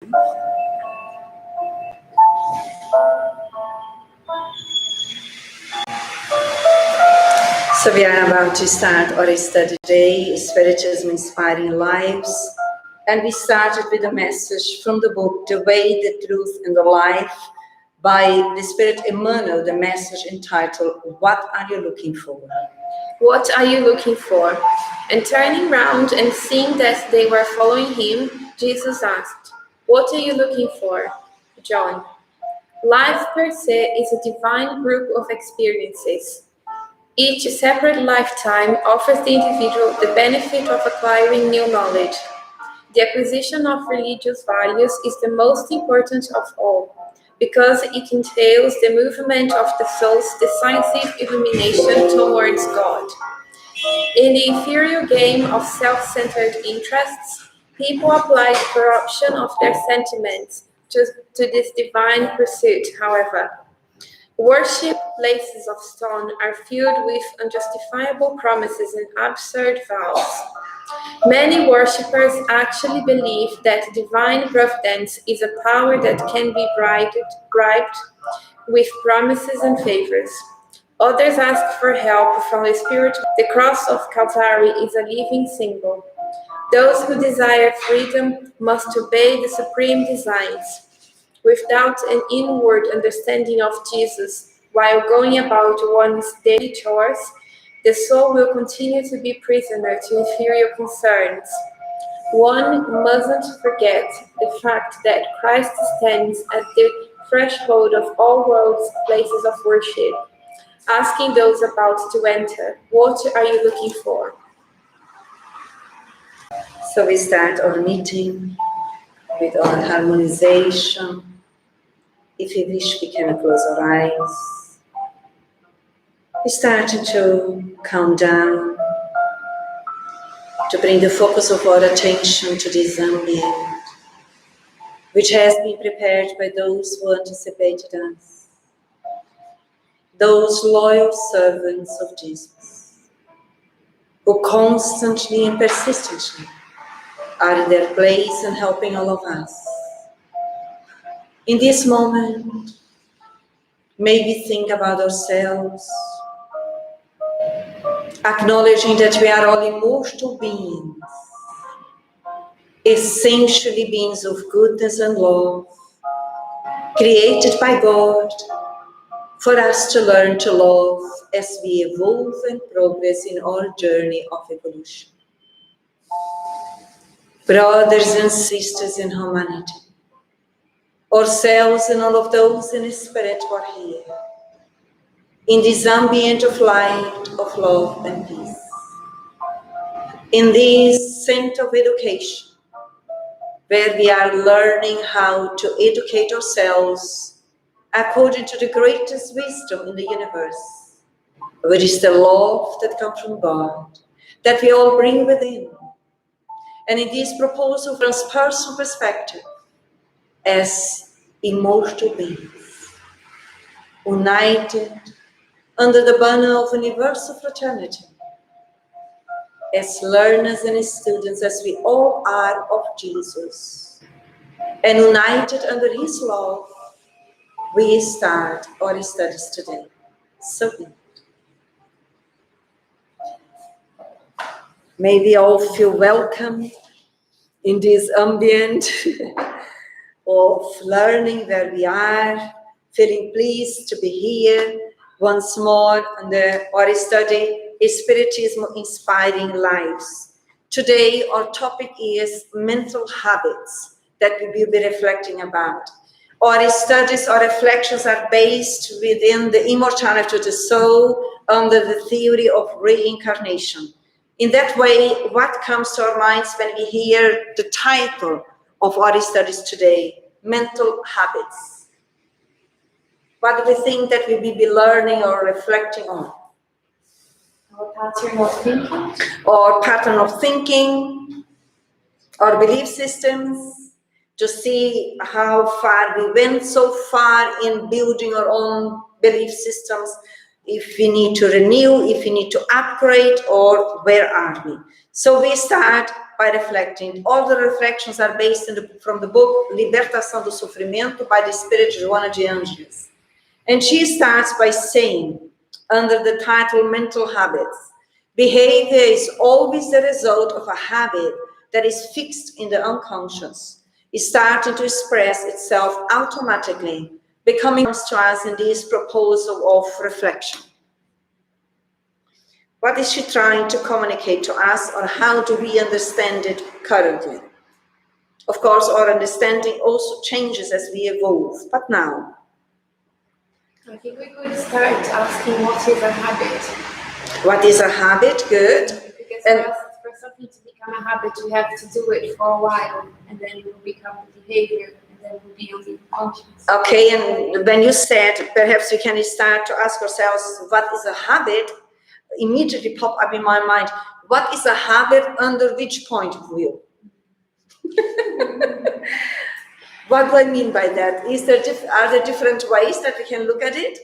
So we are about to start our study today, Spiritism Inspiring Lives. And we started with a message from the book, The Way, the Truth, and the Life, by the Spirit Emmanuel, the message entitled, What Are You Looking For? What are you looking for? And turning round and seeing that they were following him, Jesus asked, What are you looking for? John. Life per se is a divine group of experiences. Each separate lifetime offers the individual the benefit of acquiring new knowledge. The acquisition of religious values is the most important of all, because it entails the movement of the soul's decisive illumination towards God. In the inferior game of self-centered interests, people apply the corruption of their sentiments to this divine pursuit, however. Worship places of stone are filled with unjustifiable promises and absurd vows. Many worshippers actually believe that divine providence is a power that can be bribed with promises and favors. Others ask for help from the spirit. The cross of Calvary is a living symbol. Those who desire freedom must obey the supreme designs. Without an inward understanding of Jesus, while going about one's daily chores, the soul will continue to be prisoner to inferior concerns. One mustn't forget the fact that Christ stands at the threshold of all world's places of worship, asking those about to enter, what are you looking for? So we start our meeting with our harmonization. If you wish, we can close our eyes. We started to count down, to bring the focus of our attention to this ambient, which has been prepared by those who anticipated us, those loyal servants of Jesus, who constantly and persistently are in their place and helping all of us. In this moment, maybe think about ourselves, acknowledging that we are all immortal beings, essentially beings of goodness and love, created by God for us to learn to love as we evolve and progress in our journey of evolution. Brothers and sisters in humanity, ourselves and all of those in spirit who are here, in this ambient of light, of love and peace, in this center of education, where we are learning how to educate ourselves according to the greatest wisdom in the universe, which is the love that comes from God, that we all bring within. And in this proposal from personal perspective, as immortal beings, united under the banner of universal fraternity, as learners and students, as we all are of Jesus, and united under his love, we start our studies today. So may we all feel welcome in this ambient of learning where we are, feeling pleased to be here once more under our study, Spiritism Inspiring Lives. Today our topic is mental habits that we will be reflecting about. Our studies, our reflections are based within the immortality of the soul under the theory of reincarnation. In that way, what comes to our minds when we hear the title of our studies today, mental habits? What do we think that we will be learning or reflecting on? Our pattern of thinking. Or pattern of thinking, or belief systems, to see how far we went so far in building our own belief systems, if we need to renew, if we need to upgrade, or where are we? So we start by reflecting. All the reflections are based from the book Libertação do Sofrimento by the Spirit Joana de Angelis. And she starts by saying, under the title Mental Habits, behavior is always the result of a habit that is fixed in the unconscious. It's starting to express itself automatically, becoming to us in this proposal of reflection. What is she trying to communicate to us, or how do we understand it currently? Of course, our understanding also changes as we evolve, but now. I think we could start asking what is a habit. What is a habit? Good. Because And for something to become a habit, you have to do it for a while, and then it will become a behavior, and then it will be unconscious. okay, and when you said perhaps we can start to ask ourselves what is a habit, immediately pop up in my mind, what is a habit under which point of view? What do I mean by that? Are there different ways that we can look at it?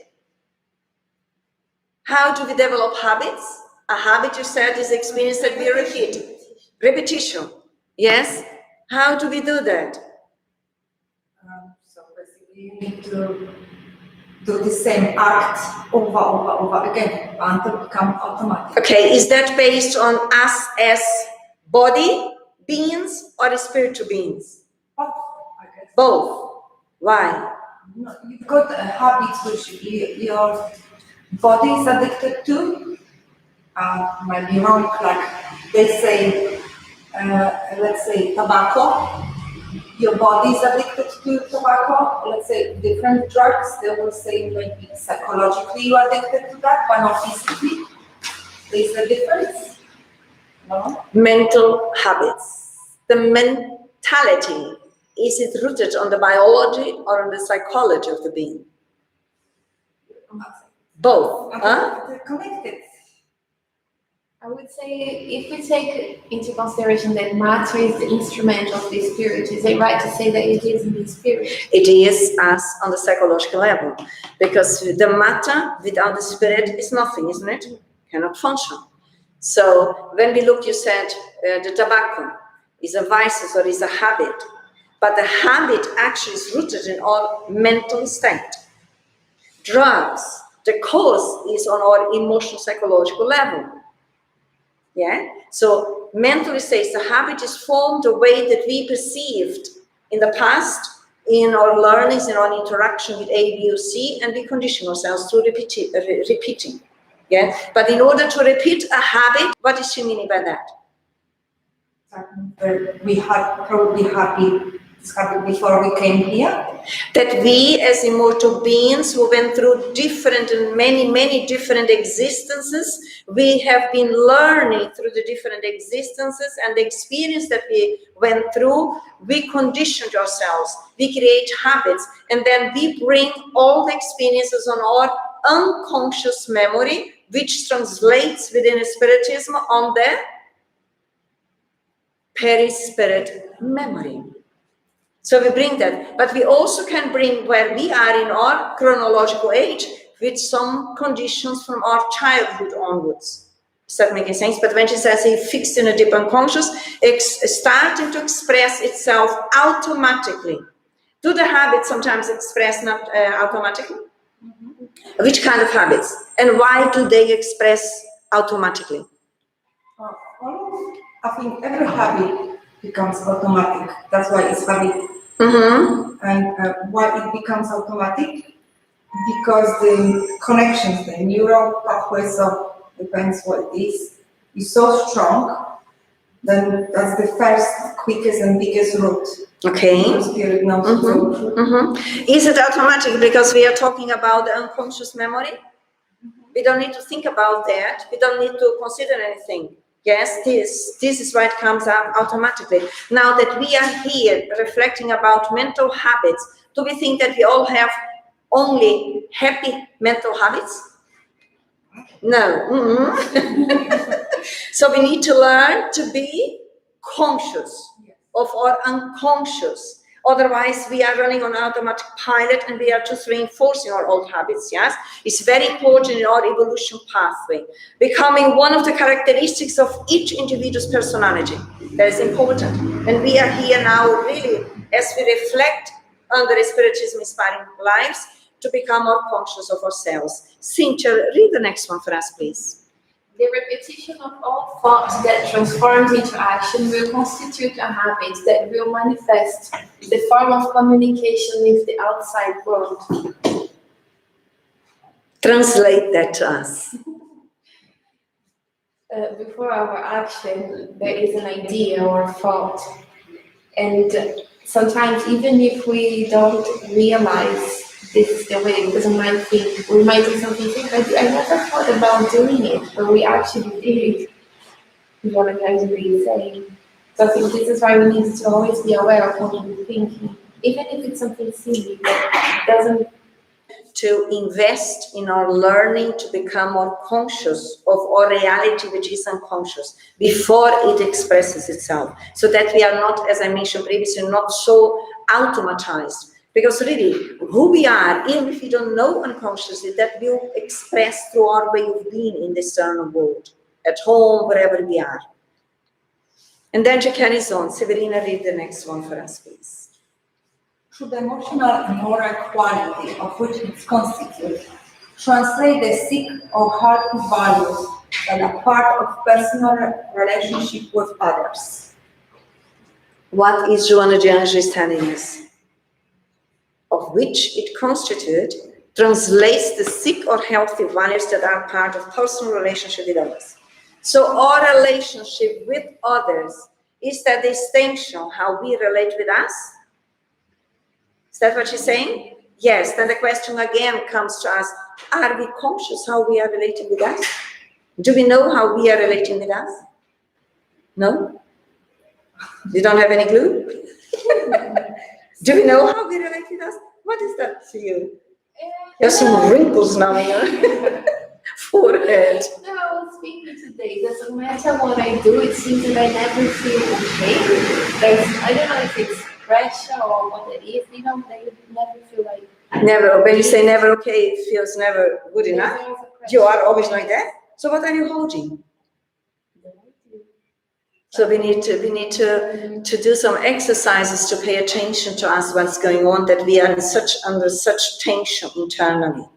How do we develop habits? A habit, you said, is experience that we repeat. Repetition. Yes? How do we do that? So basically you need to do the same act over again until it becomes automatic. Okay, is that based on us as body beings or spiritual beings? Both, I guess. Both. Why? No, you've got habits which your body is addicted to. Maybe wrong, like they say, let's say tobacco. Your body is addicted to tobacco. Let's say different drugs. They will say maybe psychologically you are addicted to that, but not physically. There's a difference. No? Mental habits. The mentality, is it rooted on the biology or on the psychology of the being? Both. Huh? They're connected. I would say if we take into consideration that matter is the instrument of the spirit, is it right to say that it is in the spirit? It is us on the psychological level, because the matter without the spirit is nothing, isn't it? Cannot function. So when we look, you said the tobacco is a vice or is a habit, but the habit actually is rooted in our mental state. Drugs, the cause is on our emotional psychological level. Yeah, so mentally says the habit is formed the way that we perceived in the past, in our learnings, in our interaction with A, B, or C, and we condition ourselves through repeating. Yeah, but in order to repeat a habit, what is she meaning by that? We had probably this habit before we came here. That we as immortal beings who went through different and many different existences, we have been learning through the different existences and the experience that we went through, we conditioned ourselves, we create habits, and then we bring all the experiences on our unconscious memory, which translates within Spiritism on the perispirit memory. So we bring that, but we also can bring where we are in our chronological age with some conditions from our childhood onwards. Is that making sense? But when she says it's fixed in a deep unconscious, it's starting to express itself automatically. Do the habits sometimes express not automatically? Mm-hmm. Which kind of habits? And why do they express automatically? I think every habit becomes automatic. That's why it's habit. Mm-hmm. And why it becomes automatic? Because the connections, the neural pathways, so depends what it is so strong, then that's the first, quickest and biggest route. Okay. The spirit knows to go through. Mm-hmm. Is it automatic because we are talking about the unconscious memory? We don't need to think about that. We don't need to consider anything. Yes, this is why it comes out automatically. Now that we are here reflecting about mental habits, do we think that we all have only happy mental habits? No. Mm-hmm. So we need to learn to be conscious of our unconscious, Otherwise, we are running on automatic pilot and we are just reinforcing our old habits, yes? It's very important in our evolution pathway. Becoming one of the characteristics of each individual's personality. That is important. And we are here now really, as we reflect on the Spiritism Inspiring Lives, to become more conscious of ourselves. Cynthia, read the next one for us, please. The repetition of all thoughts that transforms into action will constitute a habit that will manifest the form of communication with the outside world. Translate that to us. Before our action, there is an idea or thought. And sometimes, even if we don't realize this is the way, because we might think, we might do something, I never thought about doing it, but we actually did it. Is what I'm trying to be saying. So I think this is why we need to always be aware of what we're thinking, even if it's something silly that doesn't. To invest in our learning to become more conscious of our reality, which is unconscious, before it expresses itself, so that we are not, as I mentioned previously, not so automatized. Because really, who we are, even if we don't know unconsciously, that will express through our way of being in the external world, at home, wherever we are. And then she carries on. Severina, read the next one for us, please. Through the emotional and moral quality of which it's constituted, translate the sick or heartful values that are part of personal relationship with others. What is Joana de Angelis telling us? Of which it constitutes, translates the sick or healthy values that are part of personal relationship with others. So our relationship with others is that distinction, how we relate with us. Is that what she's saying? Yes, then the question again comes to us, are we conscious how we are relating with us? Do we know how we are relating with us? No? You don't have any clue? Do we know how we relate with us? What is that to you? You have some wrinkles now in your forehead. No, I was thinking today, doesn't matter what I do, it seems that I never feel okay. I don't know if it's pressure or what it is, you know, they never feel like... Never, when you say never okay, it feels never good enough. You are always like that. So what are you holding? So we need to do some exercises to pay attention to us, what's going on, that we are under such tension internally.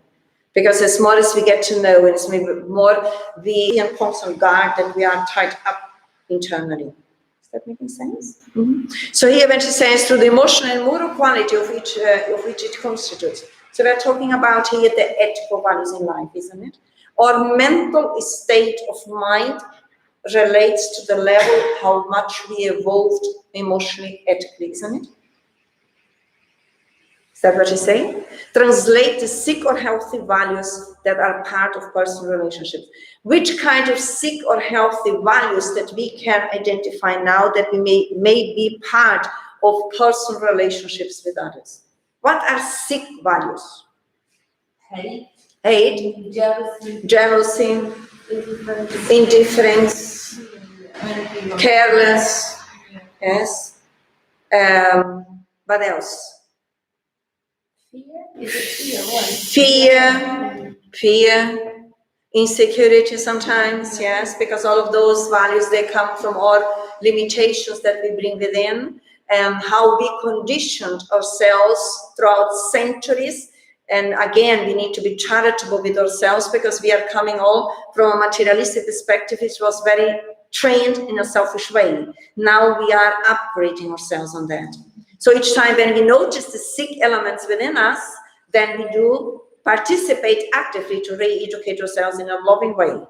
Because as more as we get to know, and as more we are constant guard, that we are tied up internally. Is that making sense? Mm-hmm. So here when she says through the emotional and moral quality of which it constitutes. So we're talking about here the ethical values in life, isn't it? Our mental state of mind relates to the level how much we evolved emotionally, ethically, isn't it? Is that what you say? Translate the sick or healthy values that are part of personal relationships. Which kind of sick or healthy values that we can identify now that we may be part of personal relationships with others? What are sick values? Hate, jealousy, indifference, careless, yes. What else? Fear, insecurity sometimes, yes, because all of those values, they come from our limitations that we bring within and how we conditioned ourselves throughout centuries. And again, we need to be charitable with ourselves because we are coming all from a materialistic perspective, which was very trained in a selfish way. Now we are upgrading ourselves on that. So each time when we notice the sick elements within us, then we do participate actively to re-educate ourselves in a loving way.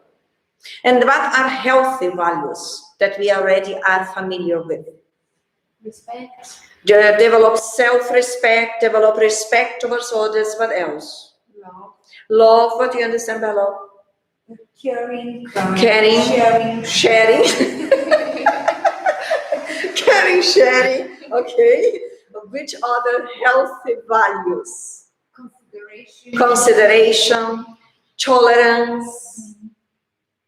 And what are healthy values that we already are familiar with? Respect. Develop self-respect, develop respect towards others. What else? Love. Love, what do you understand by love? Caring. Caring. Sharing. Caring, sharing. Okay. Which other healthy values? Consideration, tolerance,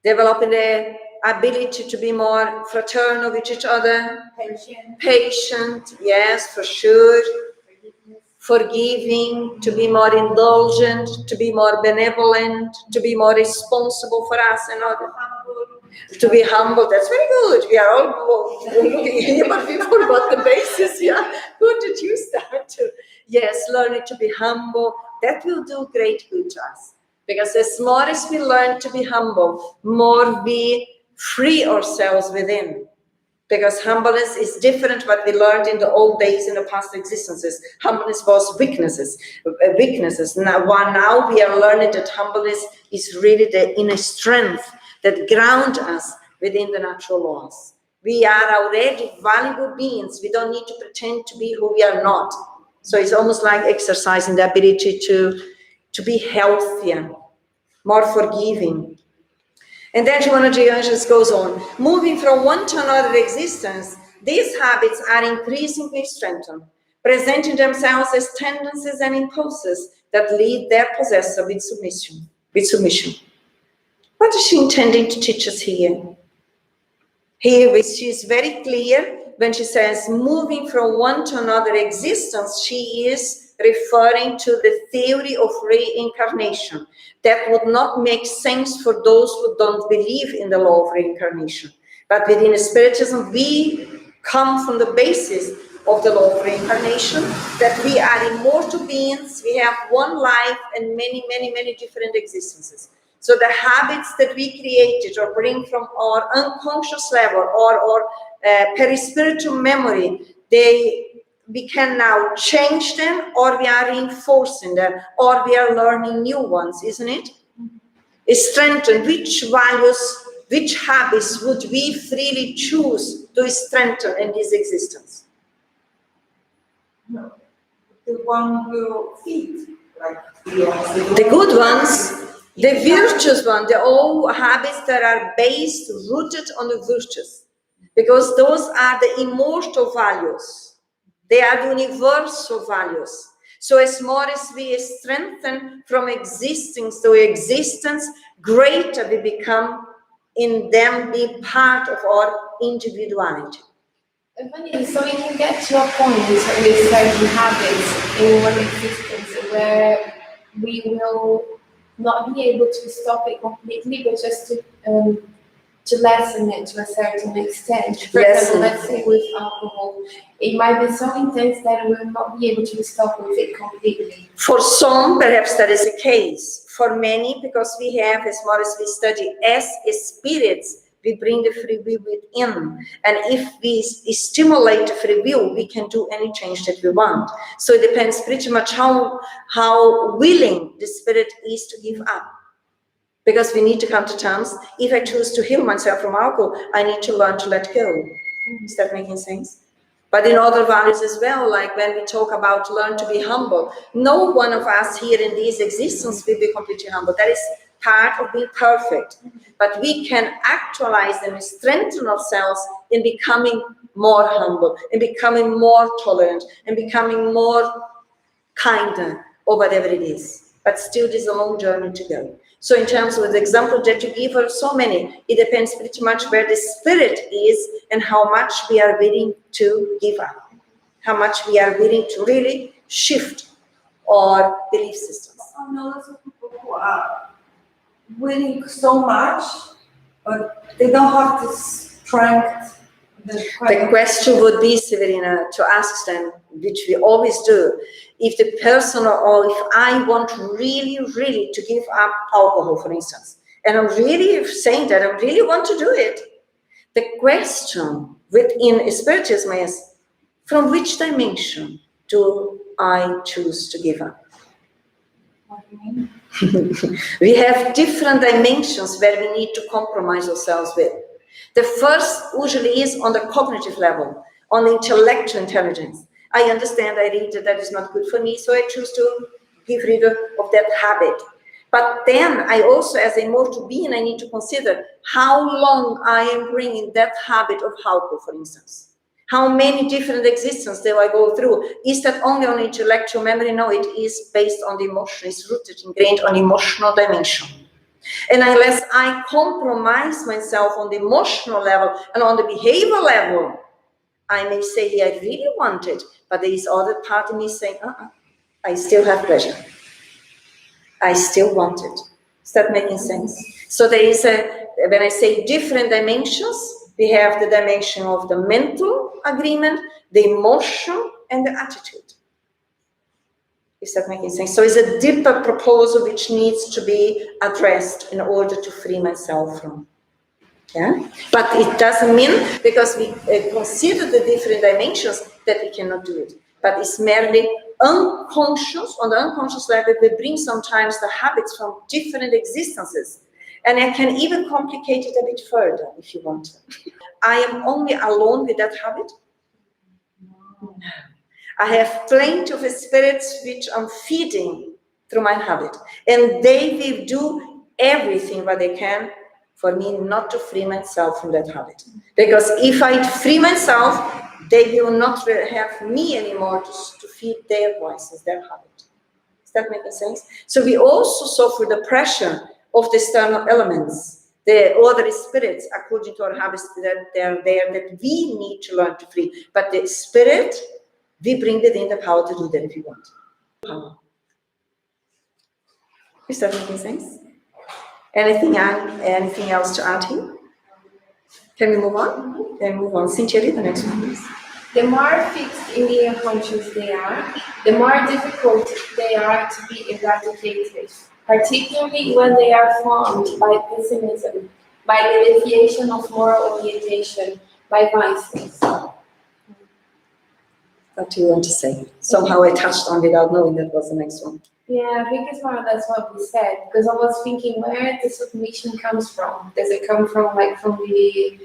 developing the ability to be more fraternal with each other. Patient, yes, for sure. Forgiving, to be more indulgent, to be more benevolent, to be more responsible for us and others. To be humble, that's very good. We are all looking here, but we forgot the basis, yeah. Good that you start to. Yes, learning to be humble, that will do great good to us. Because as more as we learn to be humble, more we free ourselves within. Because humbleness is different what we learned in the old days in the past existences. Humbleness was weaknesses. Now we are learning that humbleness is really the inner strength that ground us within the natural laws. We are already valuable beings. We don't need to pretend to be who we are not. So it's almost like exercising the ability to be healthier, more forgiving. And then Joanna goes on, moving from one to another existence, these habits are increasingly strengthened, presenting themselves as tendencies and impulses that lead their possessor with submission. What is she intending to teach us here? Here she is very clear when she says moving from one to another existence, she is referring to the theory of reincarnation. That would not make sense for those who don't believe in the law of reincarnation. But within Spiritism, we come from the basis of the law of reincarnation, that we are immortal beings, we have one life and many, many, many different existences. So the habits that we created or bring from our unconscious level or perispiritual memory, we can now change them, or we are reinforcing them, or we are learning new ones, isn't it? It's strengthened. Which values, which habits would we freely choose to strengthen in this existence? No, the one will feed, like the good ones. The virtuous one, the old habits that are based, rooted on the virtues. Because those are the immortal values. They are the universal values. So as more as we strengthen from existence to existence, greater we become in them, be part of our individuality. So we can get to a point with certain habits in one existence where we will not be able to stop it completely, but just to lessen it to a certain extent. For example, let's say with alcohol, it might be so intense that we will not be able to stop with it completely. For some, perhaps that is the case. For many, because we have, as far as we study, as spirits, we bring the free will within. And if we stimulate the free will, we can do any change that we want. So it depends pretty much how willing the spirit is to give up. Because we need to come to terms, if I choose to heal myself from alcohol, I need to learn to let go. Is that making sense? But in other values as well, like when we talk about learn to be humble, no one of us here in this existence will be completely humble. That is part of being perfect. But we can actualize and strengthen ourselves in becoming more humble, in becoming more tolerant, and becoming more kinder, or whatever it is. But still, there's a long journey to go. So in terms of the example that you give are so many, it depends pretty much where the spirit is and how much we are willing to give up, how much we are willing to really shift our belief systems. I know lots of people who are willing so much, but they don't have the strength. The question would be, Severina, to ask them, which we always do, if the person or if I want really, really to give up alcohol, for instance, and I'm really saying that I really want to do it, the question within Spiritism is, from which dimension do I choose to give up? What do you mean? We have different dimensions where we need to compromise ourselves with. The first usually is on the cognitive level, on the intellectual intelligence. I understand, I read that is not good for me, so I choose to give rid of that habit. But then I also, as a immortal being, I need to consider how long I am bringing that habit of alcohol, for instance. How many different existences do I go through? Is that only on intellectual memory? No, it is based on the emotion. It's rooted, ingrained on emotional dimension. And unless I compromise myself on the emotional level and on the behavior level, I may say, yeah, I really want it, but there is other part of me saying, I still have pleasure. I still want it. Is that making sense? So there is when I say different dimensions, we have the dimension of the mental agreement, the emotion, and the attitude. Is that making sense? So it's a deeper proposal which needs to be addressed in order to free myself from. Yeah? But it doesn't mean, because we consider the different dimensions, that we cannot do it. But it's merely unconscious. On the unconscious level, we bring sometimes the habits from different existences. And I can even complicate it a bit further, if you want. I am only alone with that habit. No. I have plenty of spirits which I'm feeding through my habit. And they will do everything what they can for me not to free myself from that habit. Because if I free myself, they will not have me anymore to feed their voices, their habit. Does that make sense? So we also suffer the pressure of the external elements, the other spirits, according to our habits, that they're there, that we need to learn to free. But the spirit, we bring it in the power to do that if you want. Power. Is that making sense? Anything else to add here? Can we move on? Then move on. Cynthia, read the next one, please. The more fixed in the unconscious they are, the more difficult they are to be eradicated, particularly when they are formed by pessimism, by the deviation of moral orientation, by vices. What do you want to say? Somehow I touched on without knowing that was the next one. Yeah, I think it's more or less what we said, because I was thinking where the submission comes from. Does it come from the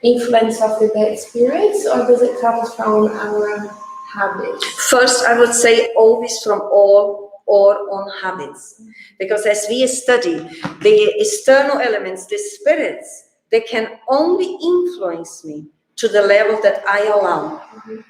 influence of the bad spirits, or does it come from our habits? First, I would say always from all our own habits. Because as we study the external elements, the spirits, they can only influence me to the level that I allow. Mm-hmm.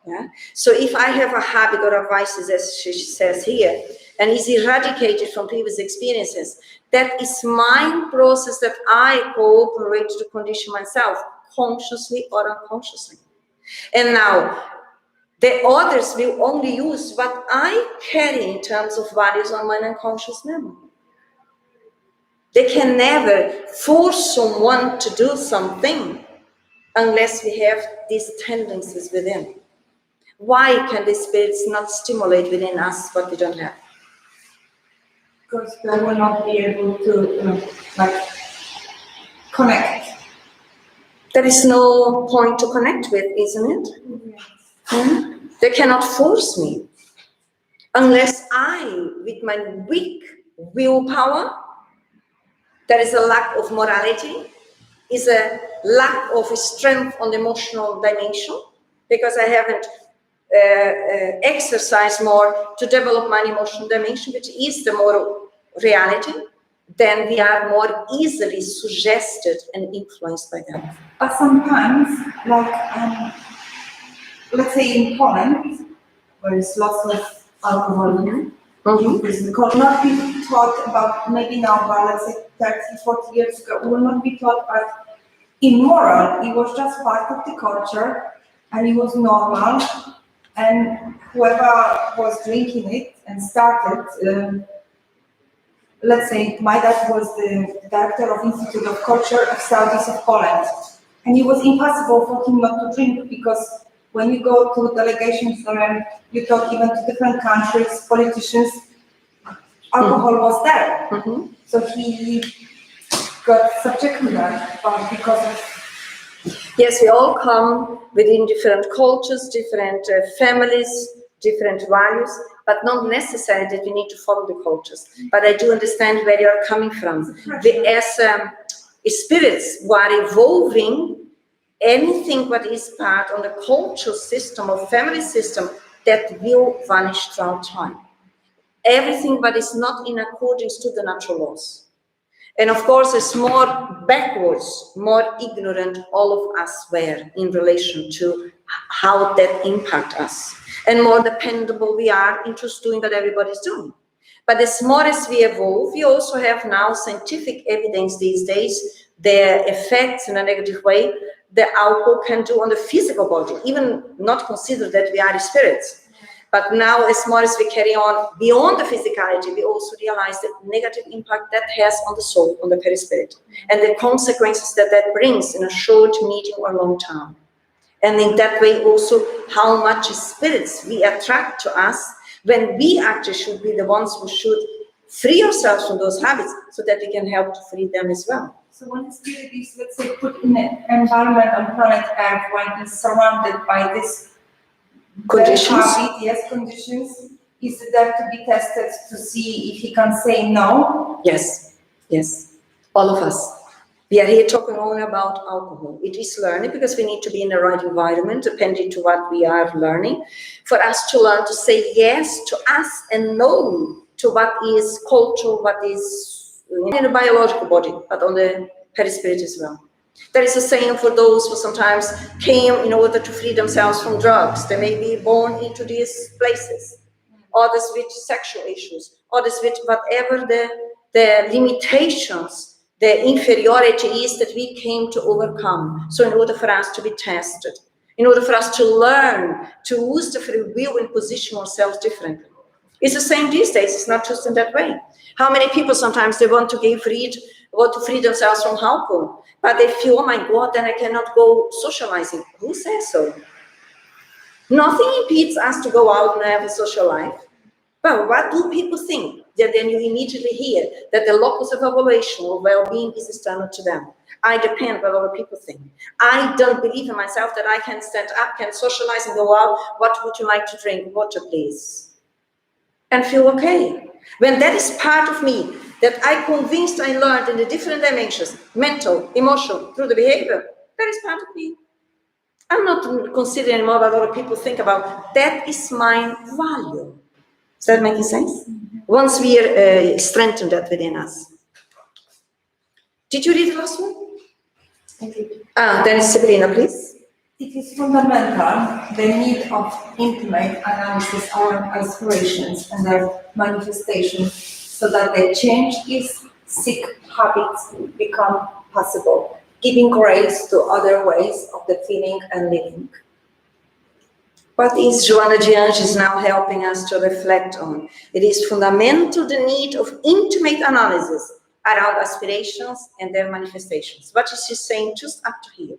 Yeah? So if I have a habit or a vice, as she says here, and is eradicated from previous experiences, that is my process that I cooperate to condition myself, consciously or unconsciously. And now, the others will only use what I carry in terms of values on my unconscious level. They can never force someone to do something unless we have these tendencies within. Why can the spirits not stimulate within us what we don't have? Because they will not be able to connect. There is no point to connect with, isn't it? Yes. Hmm? They cannot force me. Unless I, with my weak willpower, there is a lack of morality, is a lack of strength on the emotional dimension, because I haven't exercised more to develop my emotional dimension, which is the moral reality, then we are more easily suggested and influenced by them. But sometimes, let's say in Poland, where there's lots of alcohol, we will not be taught about, maybe now, but let's say 30, 40 years ago, we will not be taught about immoral. It was just part of the culture, and it was normal. And whoever was drinking it and started, let's say my dad was the director of Institute of Culture of Studies of Poland. And it was impossible for him not to drink, because when you go to delegations and you talk even to different countries, politicians, alcohol was there. Mm-hmm. So he got subject to that, but because of... Yes, we all come within different cultures, different families, different values, but not necessarily that we need to follow the cultures. But I do understand where you're coming from. As spirits who are evolving, anything what is part of the cultural system or family system, that will vanish throughout time. Everything but is not in accordance to the natural laws. And of course, it's more backwards, more ignorant all of us were in relation to how that impact us. And more dependable we are into doing what everybody's doing. But as more as we evolve, we also have now scientific evidence these days, the effects in a negative way the alcohol can do on the physical body, even not consider that we are spirits. But now, as more as we carry on beyond the physicality, we also realize the negative impact that has on the soul, on the perispirit, and the consequences that that brings in a short, medium, or long term. And in that way, also, how much spirits we attract to us when we actually should be the ones who should free ourselves from those habits so that we can help to free them as well. So when the spirit is, let's say, put in an environment on planet Earth, when it's surrounded by this Conditions. Conditions, is it there to be tested to see if he can say no? Yes, yes, all of us. We are here talking only about alcohol. It is learning because we need to be in the right environment, depending to what we are learning, for us to learn to say yes to us and no to what is cultural, what is in the biological body, but on the perispirit as well. There is a saying for those who sometimes came in order to free themselves from drugs. They may be born into these places. Others with sexual issues. Others with whatever the limitations, the inferiority is that we came to overcome. So in order for us to be tested, in order for us to learn to use the free will and position ourselves differently. It's the same these days. It's not just in that way. How many people sometimes they want to free themselves from alcohol, but they feel, oh my God, then I cannot go socializing. Who says so? Nothing impedes us to go out and have a social life. But what do people think? That then you immediately hear that the locus of evaluation or well-being is external to them. I depend what other people think. I don't believe in myself that I can stand up, can socialize and go out. What would you like to drink? Water, please. And feel okay. When that is part of me, that I convinced I learned in the different dimensions, mental, emotional, through the behavior, that is part of me. I'm not considering anymore what other people think about. That is my value. Is that making sense? Once we strengthen that within us. Did you read the last one? I did. Then Sabrina, please. It is fundamental, the need of intimate analysis of our aspirations and their manifestations so that the change is sick habits become possible, giving grace to other ways of the feeling and living. What is Joana de Anjos now helping us to reflect on? It is fundamental, the need of intimate analysis around aspirations and their manifestations. What is she saying just up to here?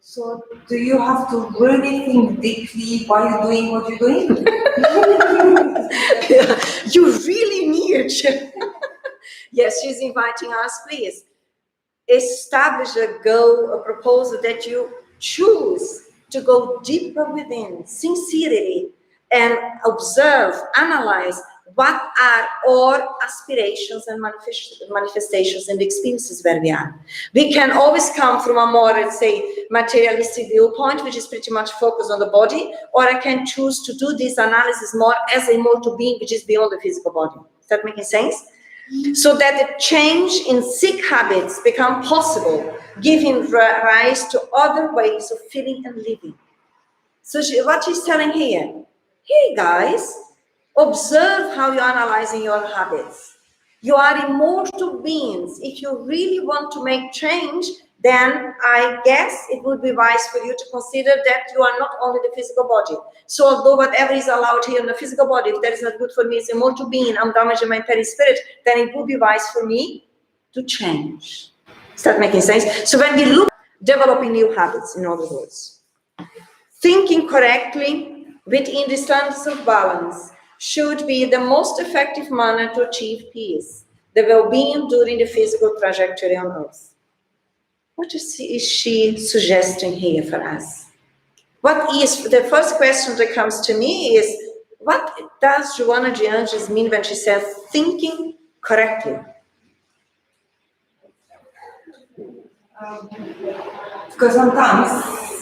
So, do you have to really think deeply while you're doing what you're doing? Yeah, you really need. Yes, she's inviting us, please. Establish a goal, a proposal that you choose to go deeper within, sincerely, and observe, analyze what are our aspirations and manifestations and experiences where we are. We can always come from a more, let's say, materialistic viewpoint, which is pretty much focused on the body, or I can choose to do this analysis more as a immortal being, which is beyond the physical body. Is that making sense? So that the change in sick habits become possible, giving rise to other ways of feeling and living. So what she's telling here, hey guys, observe how you're analyzing your habits. You are immortal beings. If you really want to make change, then I guess it would be wise for you to consider that you are not only the physical body. So although whatever is allowed here in the physical body, if that is not good for me as a immortal being, I'm damaging my perispirit, then it would be wise for me to change. Is that making sense? So when we look at developing new habits, in other words, thinking correctly within the standards of balance should be the most effective manner to achieve peace, the well-being during the physical trajectory on Earth. What is she suggesting here for us? What is, the first question that comes to me is, what does Joana de Anjos mean when she says thinking correctly? Because sometimes,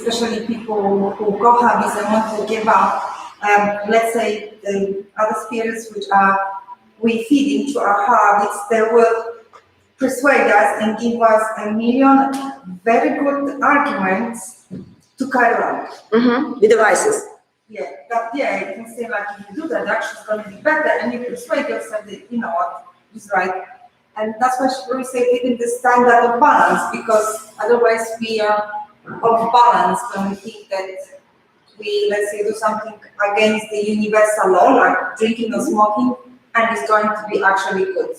especially people who go habits and want to give up, let's say the other spirits which we feed into our habits, they will persuade us and give us a million very good arguments to carry on. The devices. you can say like, if you do that, the action's going to be better, and you persuade yourself that, you know what, is right. And that's why we say within the standard of balance, because otherwise we are off balance when we think that we, let's say, do something against the universal law, like drinking or smoking, and it's going to be actually good.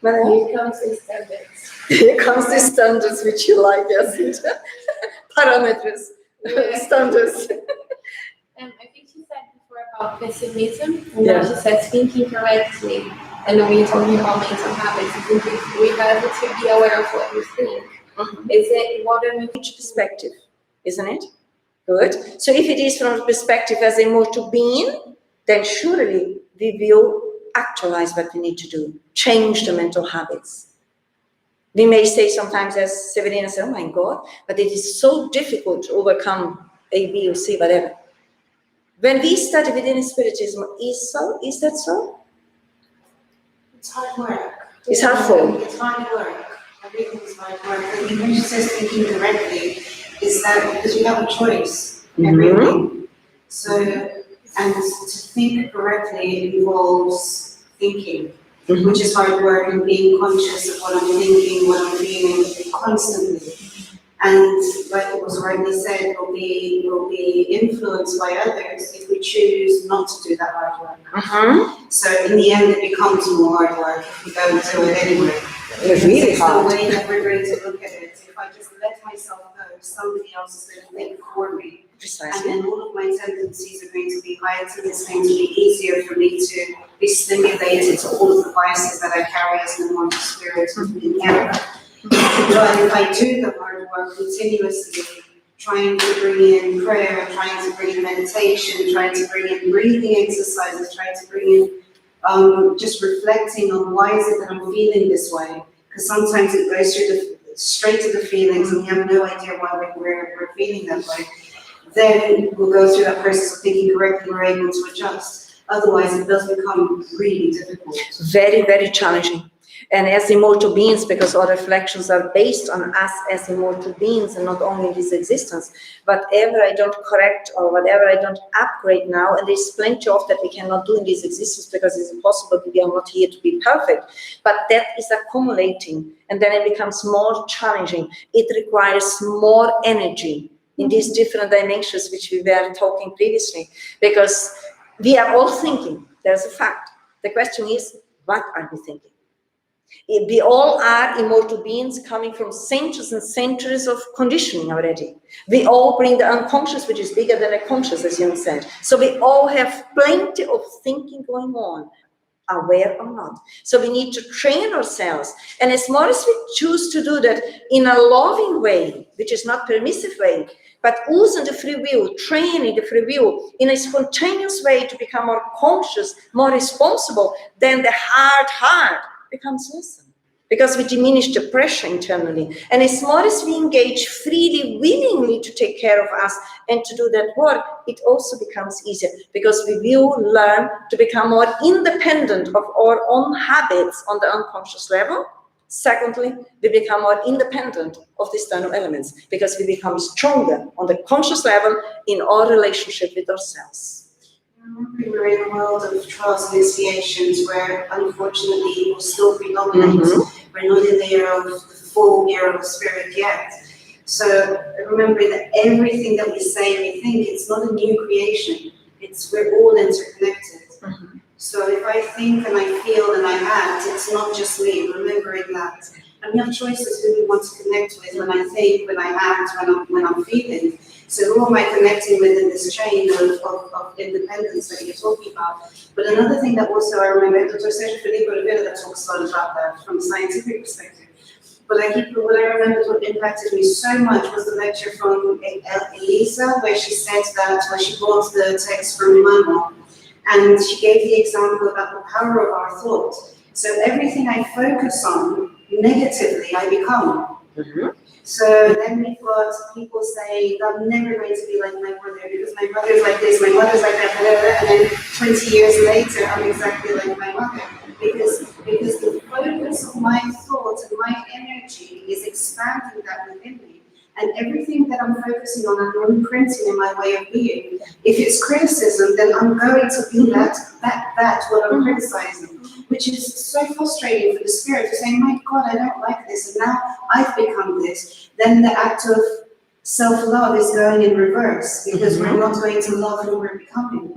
But Here comes the standards. here comes the standards which you like, yes. Parameters, standards. I think she said before about pessimism, and now she says thinking correctly. And when you're talking about mental habits, I think we have to be aware of what we think. Is it what am I Each perspective, isn't it? Good. So if it is from a perspective as a immortal being, then surely we will actualize what we need to do, change the mental habits. We may say sometimes, as Severina said, oh my God, but it is so difficult to overcome A, B, or C, whatever. When we study within Spiritism, is that so? It's hard work. It's hard It's hard work. Everything's hard work. I mean, when she says thinking correctly, is that because we have a choice, everything. So, and to think correctly involves thinking, which is hard work, and being conscious of what I'm thinking, what I'm feeling constantly. And like it was rightly said, we'll be influenced by others if we choose not to do that hard work. So in the end, it becomes more hard work if we don't do it anyway. It's really hard. The way that we're going to look at it. If I just let myself go, somebody else is going to think for me. Precisely. And then all of my tendencies are going to be heightened. It's going to be easier for me to be stimulated to all of the biases that I carry as an immortal spirit in here. But if I do the hard work continuously, trying to bring in prayer, trying to bring in meditation, trying to bring in breathing exercises, trying to bring in just reflecting on why is it that I'm feeling this way? Because sometimes it goes straight to the feelings, and we have no idea why we're feeling that way. Then we'll go through that process of thinking correctly, we're able to adjust. Otherwise, it does become really difficult. Very, very challenging. And as immortal beings, because our reflections are based on us as immortal beings and not only in this existence, whatever I don't correct or whatever I don't upgrade now, and there's plenty of that we cannot do in this existence because it's impossible, we are not here to be perfect, but that is accumulating, and then it becomes more challenging. It requires more energy in these different dimensions which we were talking previously, because we are all thinking. There's a fact. The question is, what are we thinking? We all are immortal beings coming from centuries and centuries of conditioning already. We all bring the unconscious, which is bigger than the conscious, as Jung said. So we all have plenty of thinking going on, aware or not. So we need to train ourselves. And as more as we choose to do that in a loving way, which is not permissive way, but using the free will, training the free will in a spontaneous way to become more conscious, more responsible, then the hard heart becomes lessened, because we diminish the pressure internally. And as more as we engage freely, willingly to take care of us and to do that work, it also becomes easier, because we will learn to become more independent of our own habits on the unconscious level. Secondly, we become more independent of the external elements, because we become stronger on the conscious level in our relationship with ourselves. We were in a world of trials and initiations where, unfortunately, it will still predominate. We're not in the era of the full era of spirit yet. So remember that everything that we say and we think, it's not a new creation. We're all interconnected. So if I think and I feel and I act, it's not just me, remembering that. And we have choices who we want to connect with when I think, when I act, when I'm feeling. So who am I connecting with in this chain of independence that you're talking about? But another thing that also I remember, Dr. Sergio Felipe Rivera that talks a lot about that from a scientific perspective. But what I remember what impacted me so much was the lecture from Elisa, where she said that, where she brought the text from Emmanuel, and she gave the example about the power of our thought. So everything I focus on negatively, I become. So then we've got people saying, I'm never going to be like my brother because my brother's like this, my mother's like that, and then 20 years later, I'm exactly like my mother. Because the focus of my thought and my energy is expanding that within me. And everything that I'm focusing on, I'm imprinting in my way of being. If it's criticism, then I'm going to be what I'm criticizing, which is so frustrating for the spirit, saying, my God, I don't like this, and now I've become this. Then the act of self-love is going in reverse, because we're not going to love who we're becoming.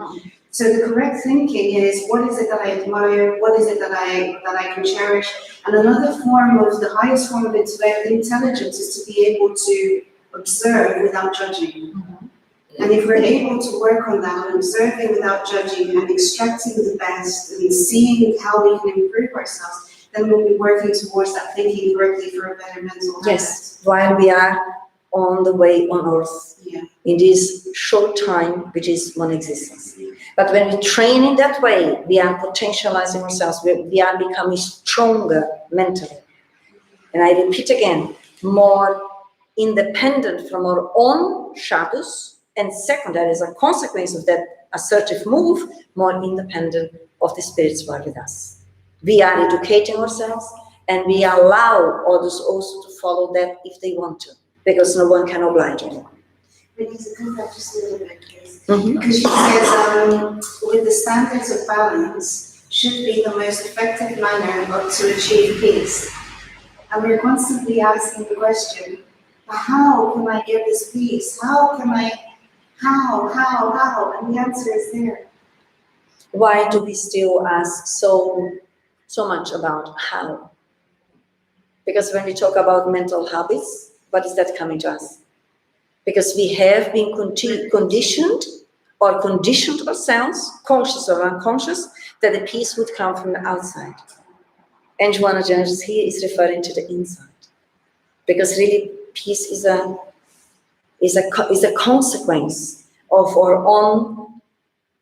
So the correct thinking is, what is it that I admire? What is it that I can cherish? And another form of, the highest form of intelligence is to be able to observe without judging. And if we're able to work on that, observing without judging and extracting the best and seeing how we can improve ourselves, then we'll be working towards that thinking correctly for a better mental health. Yes, while we are on the way on earth, in this short time, which is one existence. But when we train in that way, we are potentializing ourselves, we are becoming stronger mentally. And I repeat again, more independent from our own shadows, and second, that is a consequence of that assertive move, more independent of the spirits who are with us. We are educating ourselves, and we allow others also to follow that if they want to, because no one can oblige anyone. Because I come back just a little bit, please. Because she says, with the standards of balance, should be the most effective manner to achieve peace. And we're constantly asking the question, how can I get this peace? How? And the answer is there. Why do we still ask so much about how? Because when we talk about mental habits, what is that coming to us? Because we have been conditioned ourselves, conscious or unconscious, that the peace would come from the outside. And Joanna Genesis here is referring to the inside. Because really, peace is a consequence of our own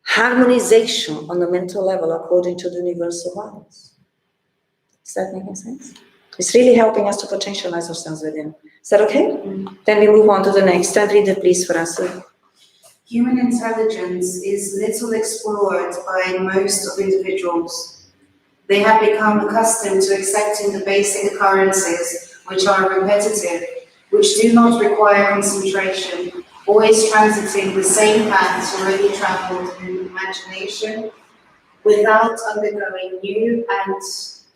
harmonization on the mental level according to the universal values. Is that making sense? It's really helping us to potentialize ourselves within. Is that okay? Then we move on to the next. And read it, please, for us. Human intelligence is little explored by most of individuals. They have become accustomed to accepting the basic occurrences, which are repetitive, which do not require concentration, always transiting the same paths already traveled in imagination, without undergoing new and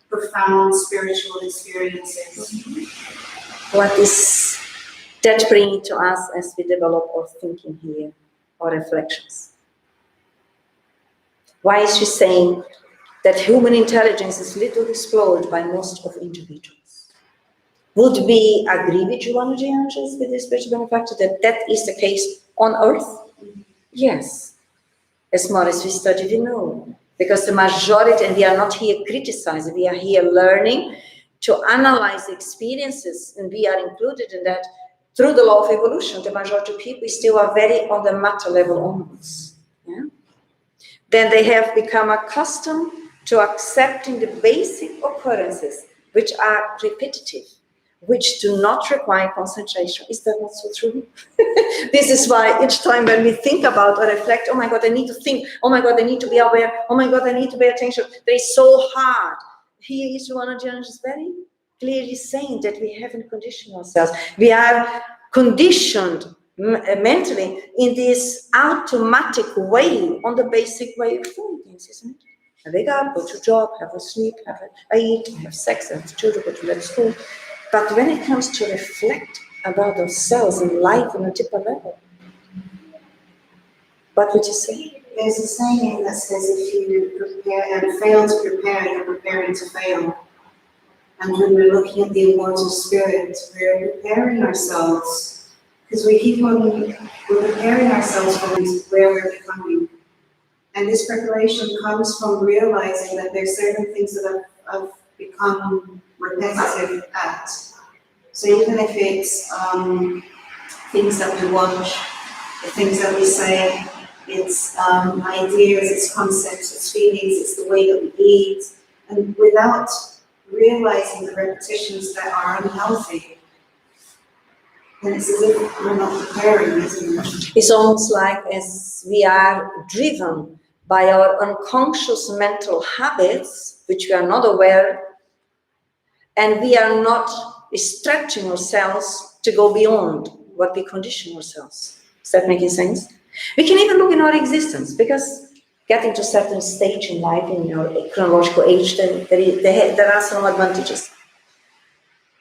profound spiritual experiences. What is that bringing to us as we develop our thinking here, our reflections? Why is she saying that human intelligence is little explored by most of individuals? Would we agree with Joanna Genesis, with the spiritual benefactor, that is the case on earth? Yes. As more as we study, we know. Because the majority, and we are not here criticizing, we are here learning to analyze experiences, and we are included in that through the law of evolution. The majority of people still are very on the matter level onwards. Yeah? Then they have become accustomed to accepting the basic occurrences, which are repetitive, which do not require concentration. Is that not so true? This is why each time when we think about or reflect, oh my God, I need to think, oh my God, I need to be aware, oh my God, I need to pay attention. They so hard. Here is Joanna Genesis very clearly saying that we haven't conditioned ourselves. We are conditioned mentally in this automatic way, on the basic way of doing things, isn't it? I wake up, go to job, have a sleep, I eat, have sex, have children, go to school. But when it comes to reflect about ourselves and life on a deeper level, what would you say? There's a saying that says if you prepare and fail to prepare, you're preparing to fail. And when we're looking at the immortal spirit, we're preparing ourselves, because we're preparing ourselves for where we're becoming. And this preparation comes from realizing that there's certain things that have become repetitive at. So even if it's things that we watch, the things that we say, it's ideas, it's concepts, it's feelings, it's the way that we eat, and without realizing the repetitions that are unhealthy, then it's as if we're not preparing, isn't it? It's almost like as we are driven by our unconscious mental habits, which we are not aware, and we are not stretching ourselves to go beyond what we condition ourselves. Is that making sense? We can even look in our existence, because getting to a certain stage in life, in your chronological age, then there are some advantages.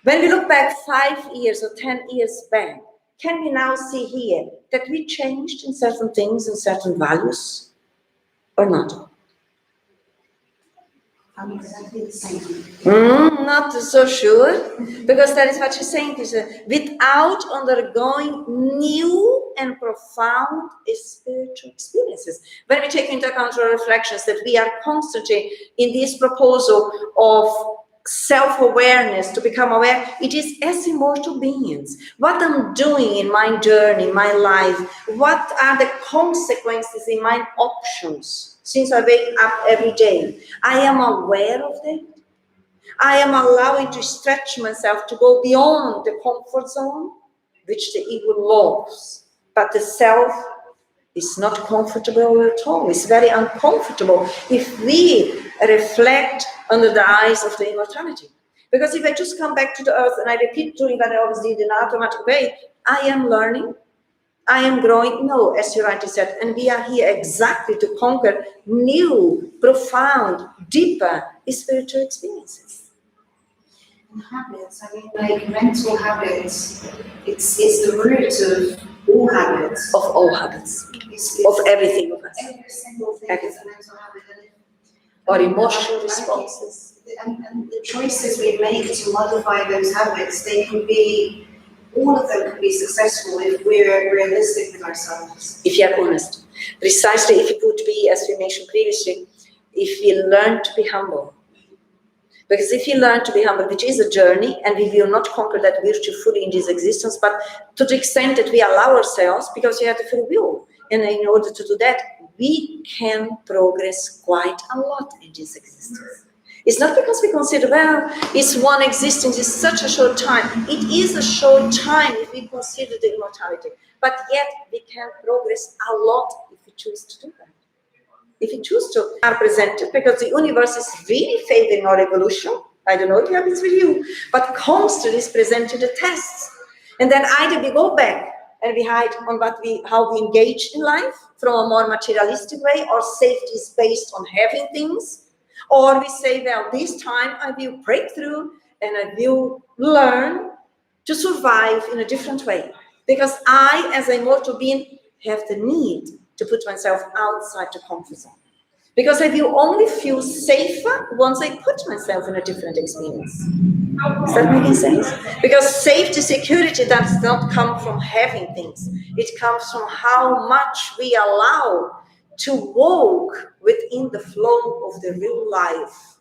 When we look back 5 years or 10 years back, can we now see here that we changed in certain things and certain values or not? I'm exactly the same. Not so sure, because that is what you're saying, without undergoing new and profound spiritual experiences. When we take into account our reflections that we are constantly in this proposal of self-awareness, to become aware, it is as immortal beings. What I'm doing in my journey, my life, what are the consequences in my options since I wake up every day? I am aware of them. I am allowing to stretch myself to go beyond the comfort zone, which the ego loves. But the self is not comfortable at all. It's very uncomfortable if we reflect under the eyes of the immortality. Because if I just come back to the earth and I repeat doing what I always did in an automatic way, I am learning, I am growing. No, as you rightly said, and we are here exactly to conquer new, profound, deeper spiritual experiences. And habits, I mean, like mental habits, it's the root of all habits. Of all habits. It's Of everything of us. every single thing is a mental habit. Or emotional responses. And the choices we make to modify those habits, they can be, all of them can be successful if we're realistic with ourselves. If you are honest. Precisely, if it would be, as we mentioned previously, if we learn to be humble. Because if you learn to be humble, which is a journey, and we will not conquer that virtue fully in this existence, but to the extent that we allow ourselves, because we have the free will, and in order to do that, we can progress quite a lot in this existence. It's not because we consider, well, it's one existence, it's such a short time. It is a short time if we consider the immortality, but yet we can progress a lot if we choose to do that. If we choose to are presented, because the universe is really favoring our evolution. I don't know what happens with you, but constantly is presented the tests. And then either we go back and we hide on how we engage in life from a more materialistic way, or safety is based on having things, or we say, well, this time I will break through and I will learn to survive in a different way. Because I, as an immortal being, have the need to put myself outside the comfort zone. Because I will only feel safer once I put myself in a different experience. Is that making sense? Because safety, security does not come from having things. It comes from how much we allow to walk within the flow of the real life.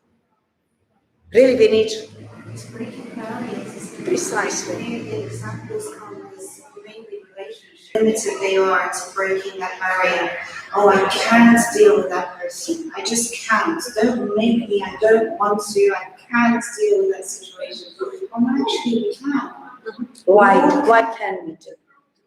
Really, we need to. It's breaking barriers. Precisely. The examples come as mainly relationships. Limited they are to breaking that barrier. Oh, I can't deal with that person. I just can't. Don't make me. I don't want to. I can't deal with that situation. Well, actually, we can. Why? What can we do?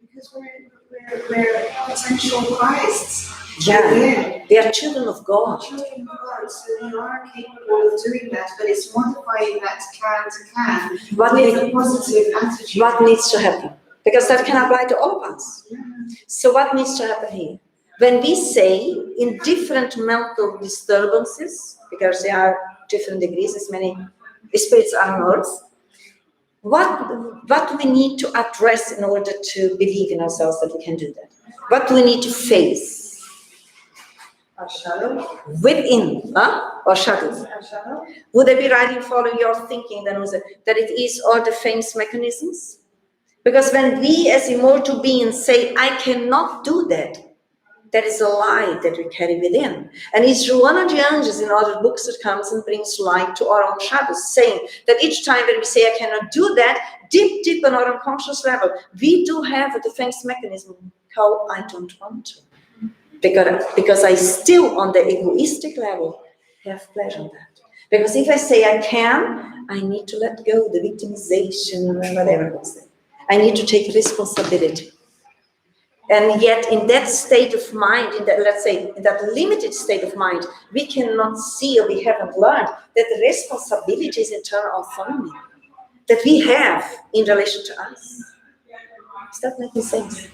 Because we're potential Christs. Yeah, they are children of God. Children of God, so we are capable of doing that, but it's modifying that can to can with a positive attitude. What needs to happen? Because that can apply to all of us. Yeah. So what needs to happen here? When we say in different mental disturbances, because there are different degrees, as many spirits are on earth, what do we need to address in order to believe in ourselves that we can do that? What do we need to face? Our shadow. Within, or shadows. Our shadow. Would I be right in following your thinking then, that it is all defense mechanisms? Because when we as immortal beings say, I cannot do that, that is a lie that we carry within. And it's one of the angels in other books that comes and brings light to our own shadows, saying that each time when we say, I cannot do that, deep on our unconscious level, we do have a defense mechanism, how I don't want to. Because I still, on the egoistic level, have pleasure in that. Because if I say I can, I need to let go the victimization and whatever it was. I need to take responsibility. And yet in that state of mind, in that, let's say, in that limited state of mind, we cannot see, or we haven't learned that the responsibility is internal autonomy that we have in relation to us. Is that making sense?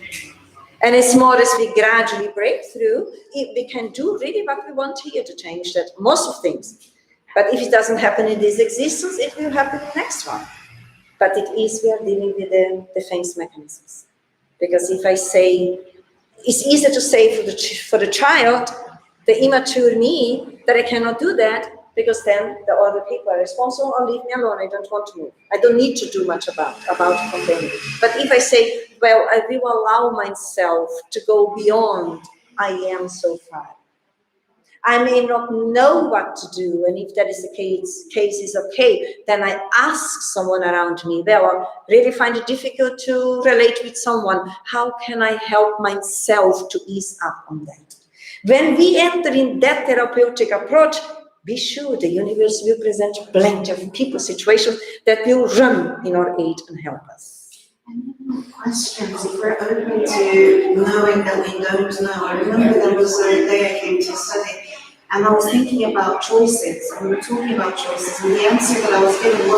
And as more as we gradually break through, we can do really what we want here to change that, most of things. But if it doesn't happen in this existence, it will happen in the next one. But it is, we are dealing with the defense mechanisms. Because if I say, it's easier to say for the child, the immature me, that I cannot do that, because then the other people are responsible, or leave me alone, I don't want to move. I don't need to do much about complaining. But if I say, well, I will allow myself to go beyond, I am so far. I may not know what to do, and if that is the case is okay, then I ask someone around me, well, I really find it difficult to relate with someone. How can I help myself to ease up on that? When we enter in that therapeutic approach, be sure the universe will present plenty of people, situations that will run in our aid and help us. Questions, if we're open to knowing that we don't know. I remember there was a day I came to study, and I was thinking about choices, and we were talking about choices, and the answer that I was given I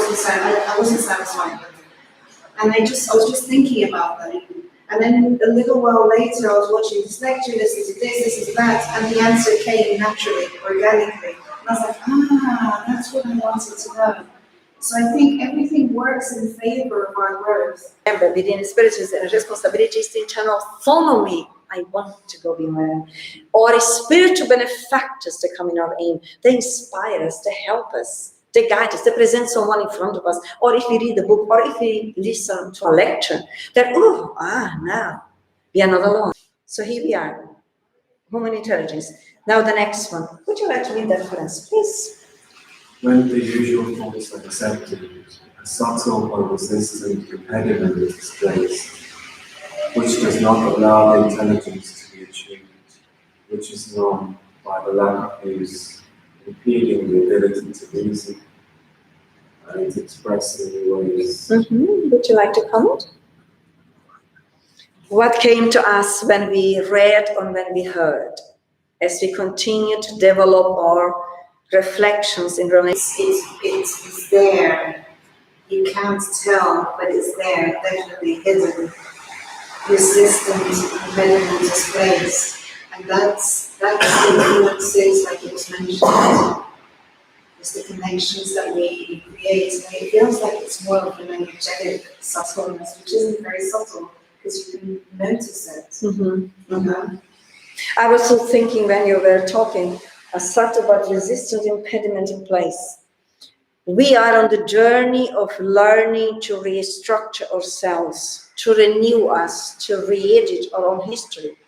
wasn't satisfied with it. And I was just thinking about that. And then a little while later, I was watching this lecture, listening to this is that, and the answer came naturally, organically. And I was like, that's what I wanted to know. So I think everything works in favor of our growth. Remember, within Spiritism, the responsibility is to internal autonomy. I want to go beyond. Or spiritual benefactors that come in our aim. They inspire us, they help us, they guide us, they present someone in front of us. Or if we read a book, or if we listen to a lecture, that, now we are not alone. So here we are, human intelligence. Now the next one. Would you like to read that for us, please? When the usual thoughts are accepted, a subtle or resistant impediment is placed, which does not allow the intelligence to be achieved, which is known by the lack of use, impeding the ability to reason and express in new ways. Would you like to comment? What came to us when we read or when we heard, as we continue to develop our reflections in relation? It's there. You can't tell, but it's there, definitely hidden. Resistant impediment is placed. And that's the influences, like it was mentioned. It's the connections that we create. And it feels like it's more of an energetic subtleness, which isn't very subtle, because you can notice it. I was still thinking when you were talking, a subtle but resistant impediment in place. We are on the journey of learning to restructure ourselves, to renew us, to re-edit our own history.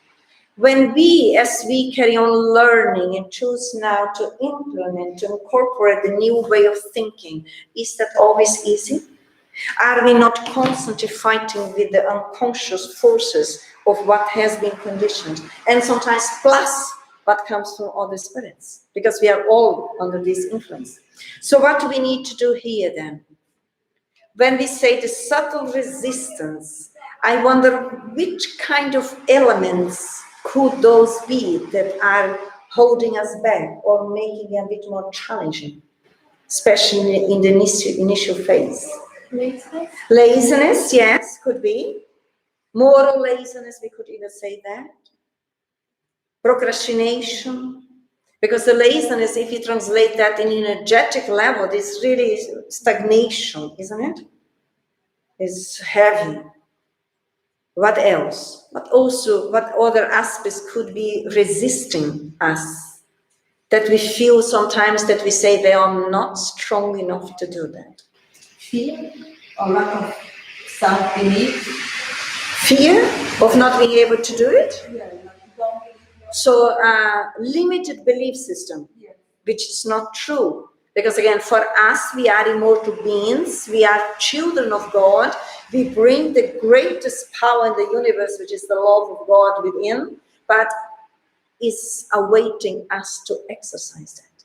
When as we carry on learning and choose now to implement, to incorporate the new way of thinking, is that always easy? Are we not constantly fighting with the unconscious forces of what has been conditioned? And sometimes plus what comes from other spirits, because we are all under this influence. So what do we need to do here then? When we say the subtle resistance, I wonder which kind of elements could those be that are holding us back or making it a bit more challenging, especially in the initial phase? Laziness, yes, could be. Moral laziness, we could even say that. Procrastination, because the laziness, if you translate that in an energetic level, is really stagnation, isn't it? It's heavy. What else? But also, what other aspects could be resisting us? That we feel sometimes that we say they are not strong enough to do that. Fear or lack of self-belief. Fear of not being able to do it? Yeah, So limited belief system, which is not true. Because again, for us, we are immortal beings, we are children of God, we bring the greatest power in the universe, which is the love of God within, but is awaiting us to exercise that.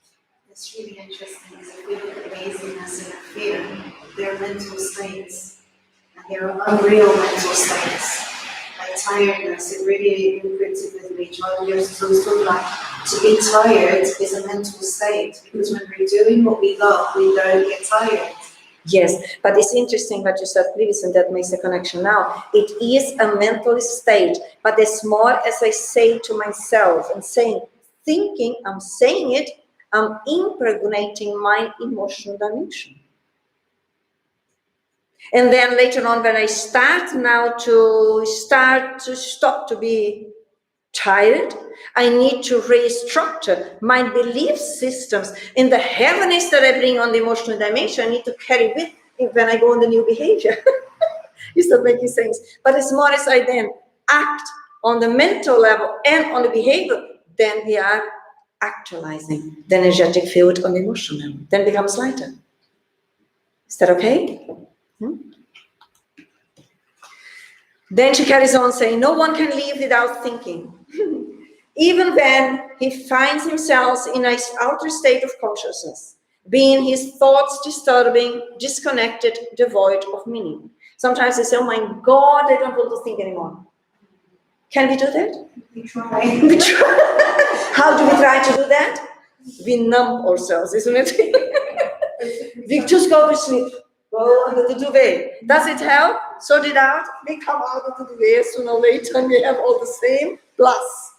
It's really interesting, because if we look at laziness and fear, they're mental states, and they're unreal mental states. Like tiredness, it really imprinted with me. 12 years ago, so like, to be tired is a mental state, because when we're doing what we love, we don't get tired. Yes, but it's interesting what you said previously, and that makes the connection now. It is a mental state, but as more as I say to myself and thinking, I'm saying it, I'm impregnating my emotional dimension. And then later on, when I start to stop to be tired, I need to restructure my belief systems in the heaviness that I bring on the emotional dimension. I need to carry with me when I go on the new behavior. Is that making sense? But as more as I then act on the mental level and on the behavior, then we are actualizing the energetic field on the emotional level. Then it becomes lighter. Is that okay? Then she carries on saying, no one can live without thinking. Even when he finds himself in an outer state of consciousness, being his thoughts disturbing, disconnected, devoid of meaning. Sometimes they say, oh my God, I don't want to think anymore. Can we do that? We try. We try. How do we try to do that? We numb ourselves, isn't it? We just go to sleep. Go under the duvet. Does it help? Sort it out. We come out of the duvet sooner or later and we have all the same plus.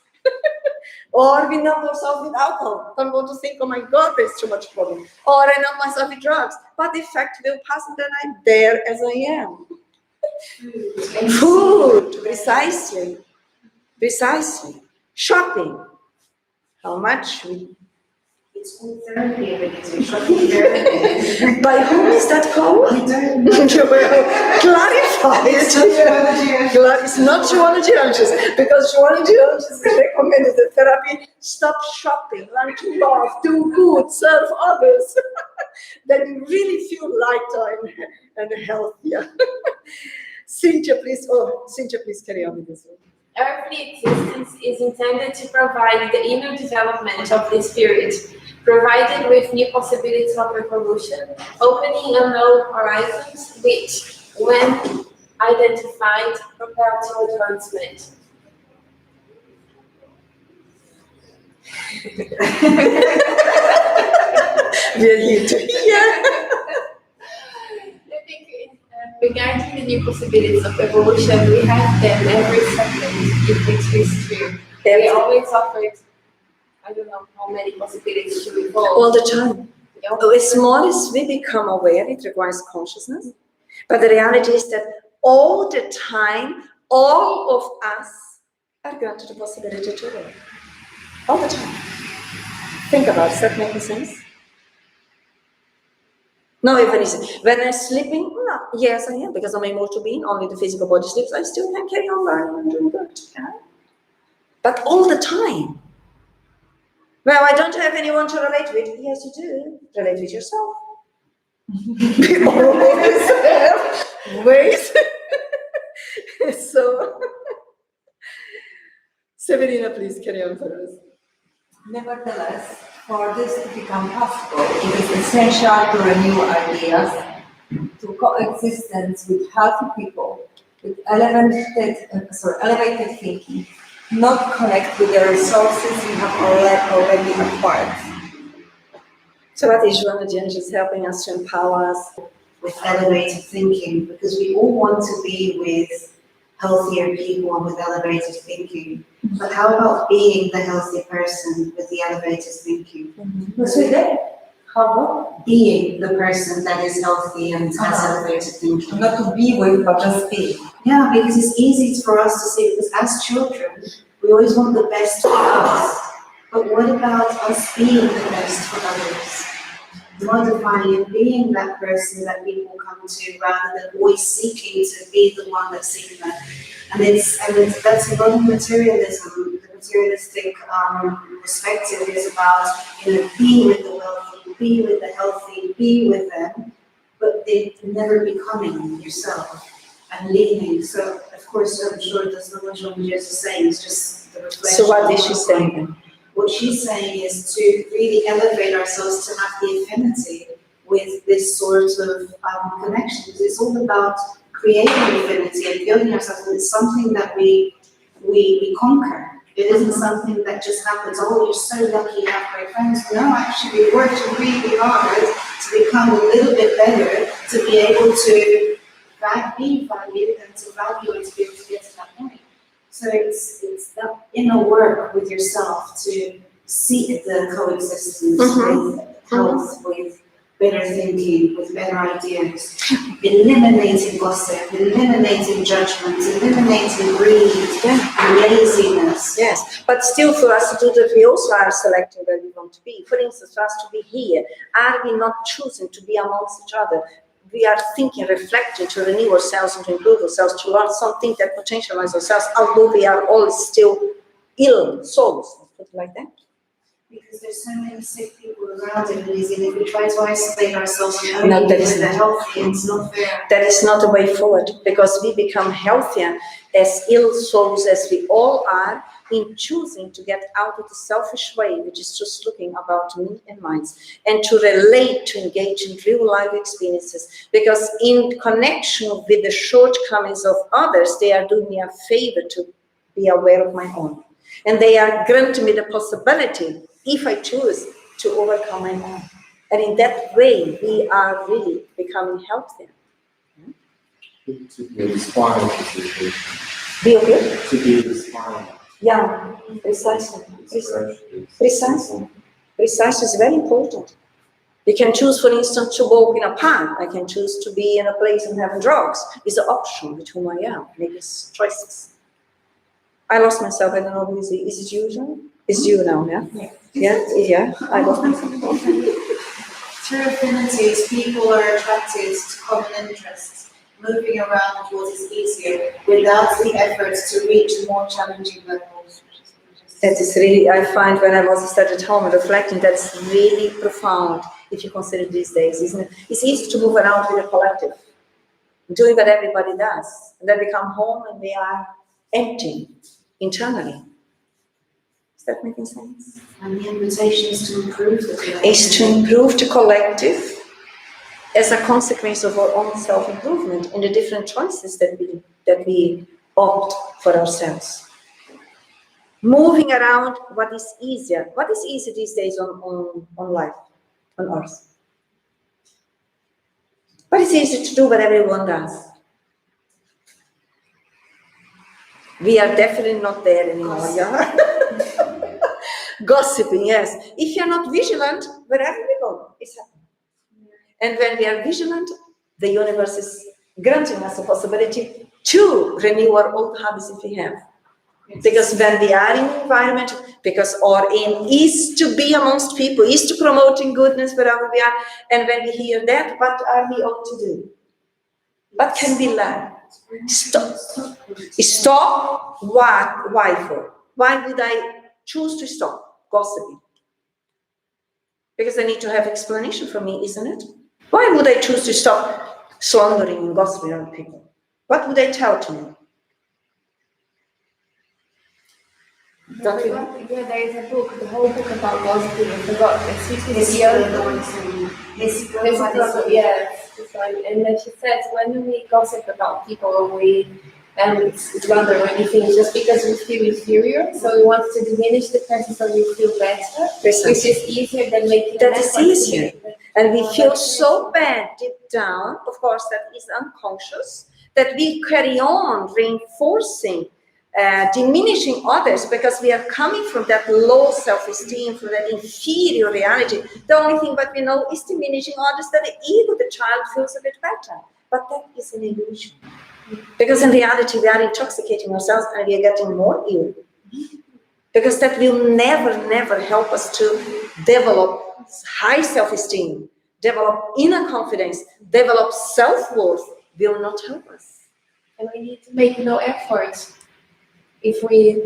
Or we numb ourselves with alcohol. Don't want to think, oh my God, there's too much problem. Or I numb myself with drugs. But the effect will pass and then I'm there as I am. Food, precisely. Precisely. Shopping. How much we... It's called therapy, because we're shopping therapy. By whom is that called? I don't know. Clarify it. It's not geology, because geology recommended the therapy. Stop shopping, learn to love, do good, serve others. Then you really feel lighter and healthier. Cynthia, please carry on with this one. Earthly existence is intended to provide the inner development of the spirit, provided with new possibilities of evolution, opening unknown horizons, which, when identified, propel to advancement. We are here to hear. I think regarding the new possibilities of evolution, we have them every second if it is true. They always offered, I don't know how many possibilities to evolve. All the time. As small as we become aware, it requires consciousness. But the reality is that all the time, all of us are granted the possibility to live. All the time. Think about it. Does that make sense? No, even when I'm sleeping, no, yes, I am, because I'm a mortal being, only the physical body sleeps, I still can carry on learning and doing good. Yeah? But all the time. Well, I don't have anyone to relate with. Yes, you do. Relate with yourself. We always have ways. So, Severina, please carry on for us. Nevertheless, for this to become possible, it is essential to renew ideas, to coexistence with healthy people, with elevated thinking, not connect with the resources we have already acquired. So what is Joanna She's helping us to empower us With elevated thinking, because we all want to be with healthier people and with elevated thinking. But how about being the healthy person with the elevated thinking? What's with that? How about? Being the person that is healthy and has elevated thinking. Not to be with, but just be. Yeah, because it's easy for us to say, because as children, we always want the best for us. But what about us being the best for others? Modifying and being that person that people come to, rather than always seeking to be the one that's seeking them. And that's a lot of materialism. The materialistic perspective is about, be with the wealthy, be with the healthy, be with them, but they never becoming yourself and leading. So, of course, I'm sure that's not what John is saying. It's just the reflection. So what is she saying? What she's saying is to really elevate ourselves to have the affinity with this sort of connection. Because it's all about creating affinity and building ourselves. And it's something that we conquer It isn't something that just happens, oh, you're so lucky you have great friends. No, actually, we worked really hard to become a little bit better, to be able to be valued and to value and to be able to get to that point. So it's that inner work with yourself to seek the coexistence with health, with better thinking, with better ideas, eliminating gossip, eliminating judgment, eliminating greed, laziness. Yes, but still for us to do that, we also are selecting where we want to be. For instance, for us to be here, are we not choosing to be amongst each other? We are thinking, reflecting to renew ourselves and to improve ourselves, to learn something that potentialize ourselves, although we are all still ill souls, let's put it like that. Because there's so many sick people around it, and if we try to isolate ourselves and No, only that with is the not. healthy, it's not fair. That is not a way forward, because we become healthier as ill souls as we all are in choosing to get out of the selfish way, which is just looking about me and mine, and to relate, to engage in real life experiences. Because in connection with the shortcomings of others, they are doing me a favor to be aware of my own. And they are granting me the possibility, if I choose, to overcome my own. And in that way, we are really becoming healthier. To be inspired to situation. Be okay? To be inspired. Yeah, precisely. Precisely. Precisely is very important. You can choose, for instance, to walk in a park. I can choose to be in a place and having drugs. It's an option with whom I am, making choices. I lost myself. I don't know who is it. Is it you? It's you now, yeah? Yeah, I lost myself. Through affinities, people are attracted to common interests, moving around what is easier without the efforts to reach more challenging levels. That is really, I find when I was studying at home and reflecting, that's really profound if you consider these days, isn't it? It's easy to move around with a collective, doing what everybody does, and then they come home and they are empty internally. Is that making sense? And the invitation is to improve the collective. Is to improve the collective as a consequence of our own self-improvement in the different choices that we opt for ourselves. Moving around what is easier. What is easy these days on life, on earth? What is easy to do what everyone does? We are definitely not there anymore, yeah? Gossiping, yes. If you're not vigilant, wherever we go, it's happening. And when we are vigilant, the universe is granting us a possibility to renew our old habits if we have. Because when we are in the environment, because our aim is to be amongst people, is to promoting goodness wherever we are, and when we hear that, what are we ought to do? What can we learn? Stop. Stop. What? Why for? Why would I choose to stop gossiping? Because I need to have explanation for me, isn't it? Why would I choose to stop slandering and gossiping on people? What would they tell to me? Don't you? Yeah, there is a book, the whole book about gossiping. I forgot. It's yes, this one. And then she says, when we gossip about people, we rather when we think just because we feel inferior, so we want to diminish the person so we feel better, which is easier than making. That is easier, and we feel so bad deep down. Of course, that is unconscious. That we carry on reinforcing. Diminishing others because we are coming from that low self-esteem, from that inferior reality. The only thing that we know is diminishing others, that the ego, the child, feels a bit better. But that is an illusion. Because in reality, we are intoxicating ourselves and we are getting more ill. Because that will never help us to develop high self-esteem, develop inner confidence, develop self-worth, will not help us. And we need to make no effort. If we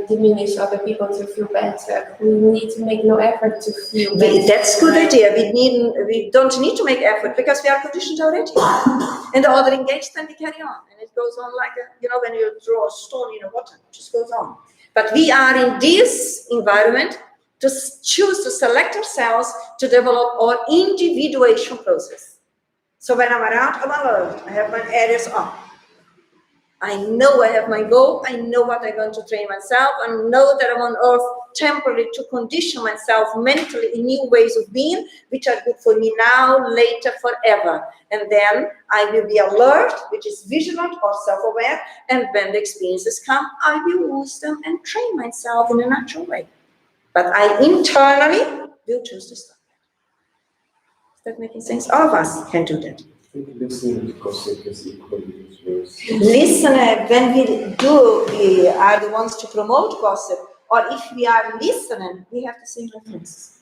diminish other people to feel better, we need to make no effort to feel better. That's a good idea. We don't need to make effort because we are conditioned already. And the other engaged, then we carry on. And it goes on like, when you throw a stone in the water, it just goes on. But we are in this environment to choose to select ourselves to develop our individuation process. So when I'm around, I'm alone. I have my areas on. I know I have my goal. I know what I'm going to train myself. I know that I'm on earth temporarily to condition myself mentally in new ways of being, which are good for me now, later, forever. And then I will be alert, which is vigilant or self-aware. And when the experiences come, I will use them and train myself in a natural way. But I internally will choose to stop. Is that making sense? All of us can do that. Listening to gossip is equally dangerous. Listen, when we are the ones to promote gossip, or if we are listening, we have the same reference.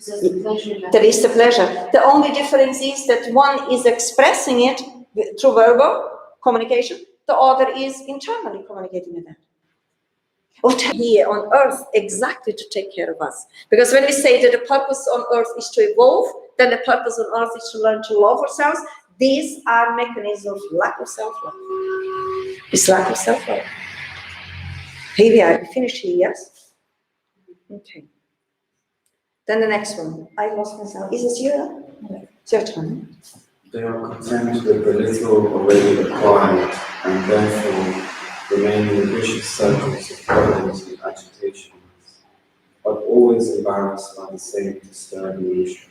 There is the pleasure. The only difference is that one is expressing it through verbal communication, the other is internally communicating with that. What here on earth exactly to take care of us. Because when we say that the purpose on earth is to evolve, then the purpose on earth is to learn to love ourselves. These are mechanisms of lack of self-love. It's lack of self-love. Here we are, finished here, yes? Okay. Then the next one. I lost myself. Is this you? It's your turn. They are content with the little already acquired and therefore remain in the vicious circles of problems and agitations, but always embarrassed by the same disturbing emotions.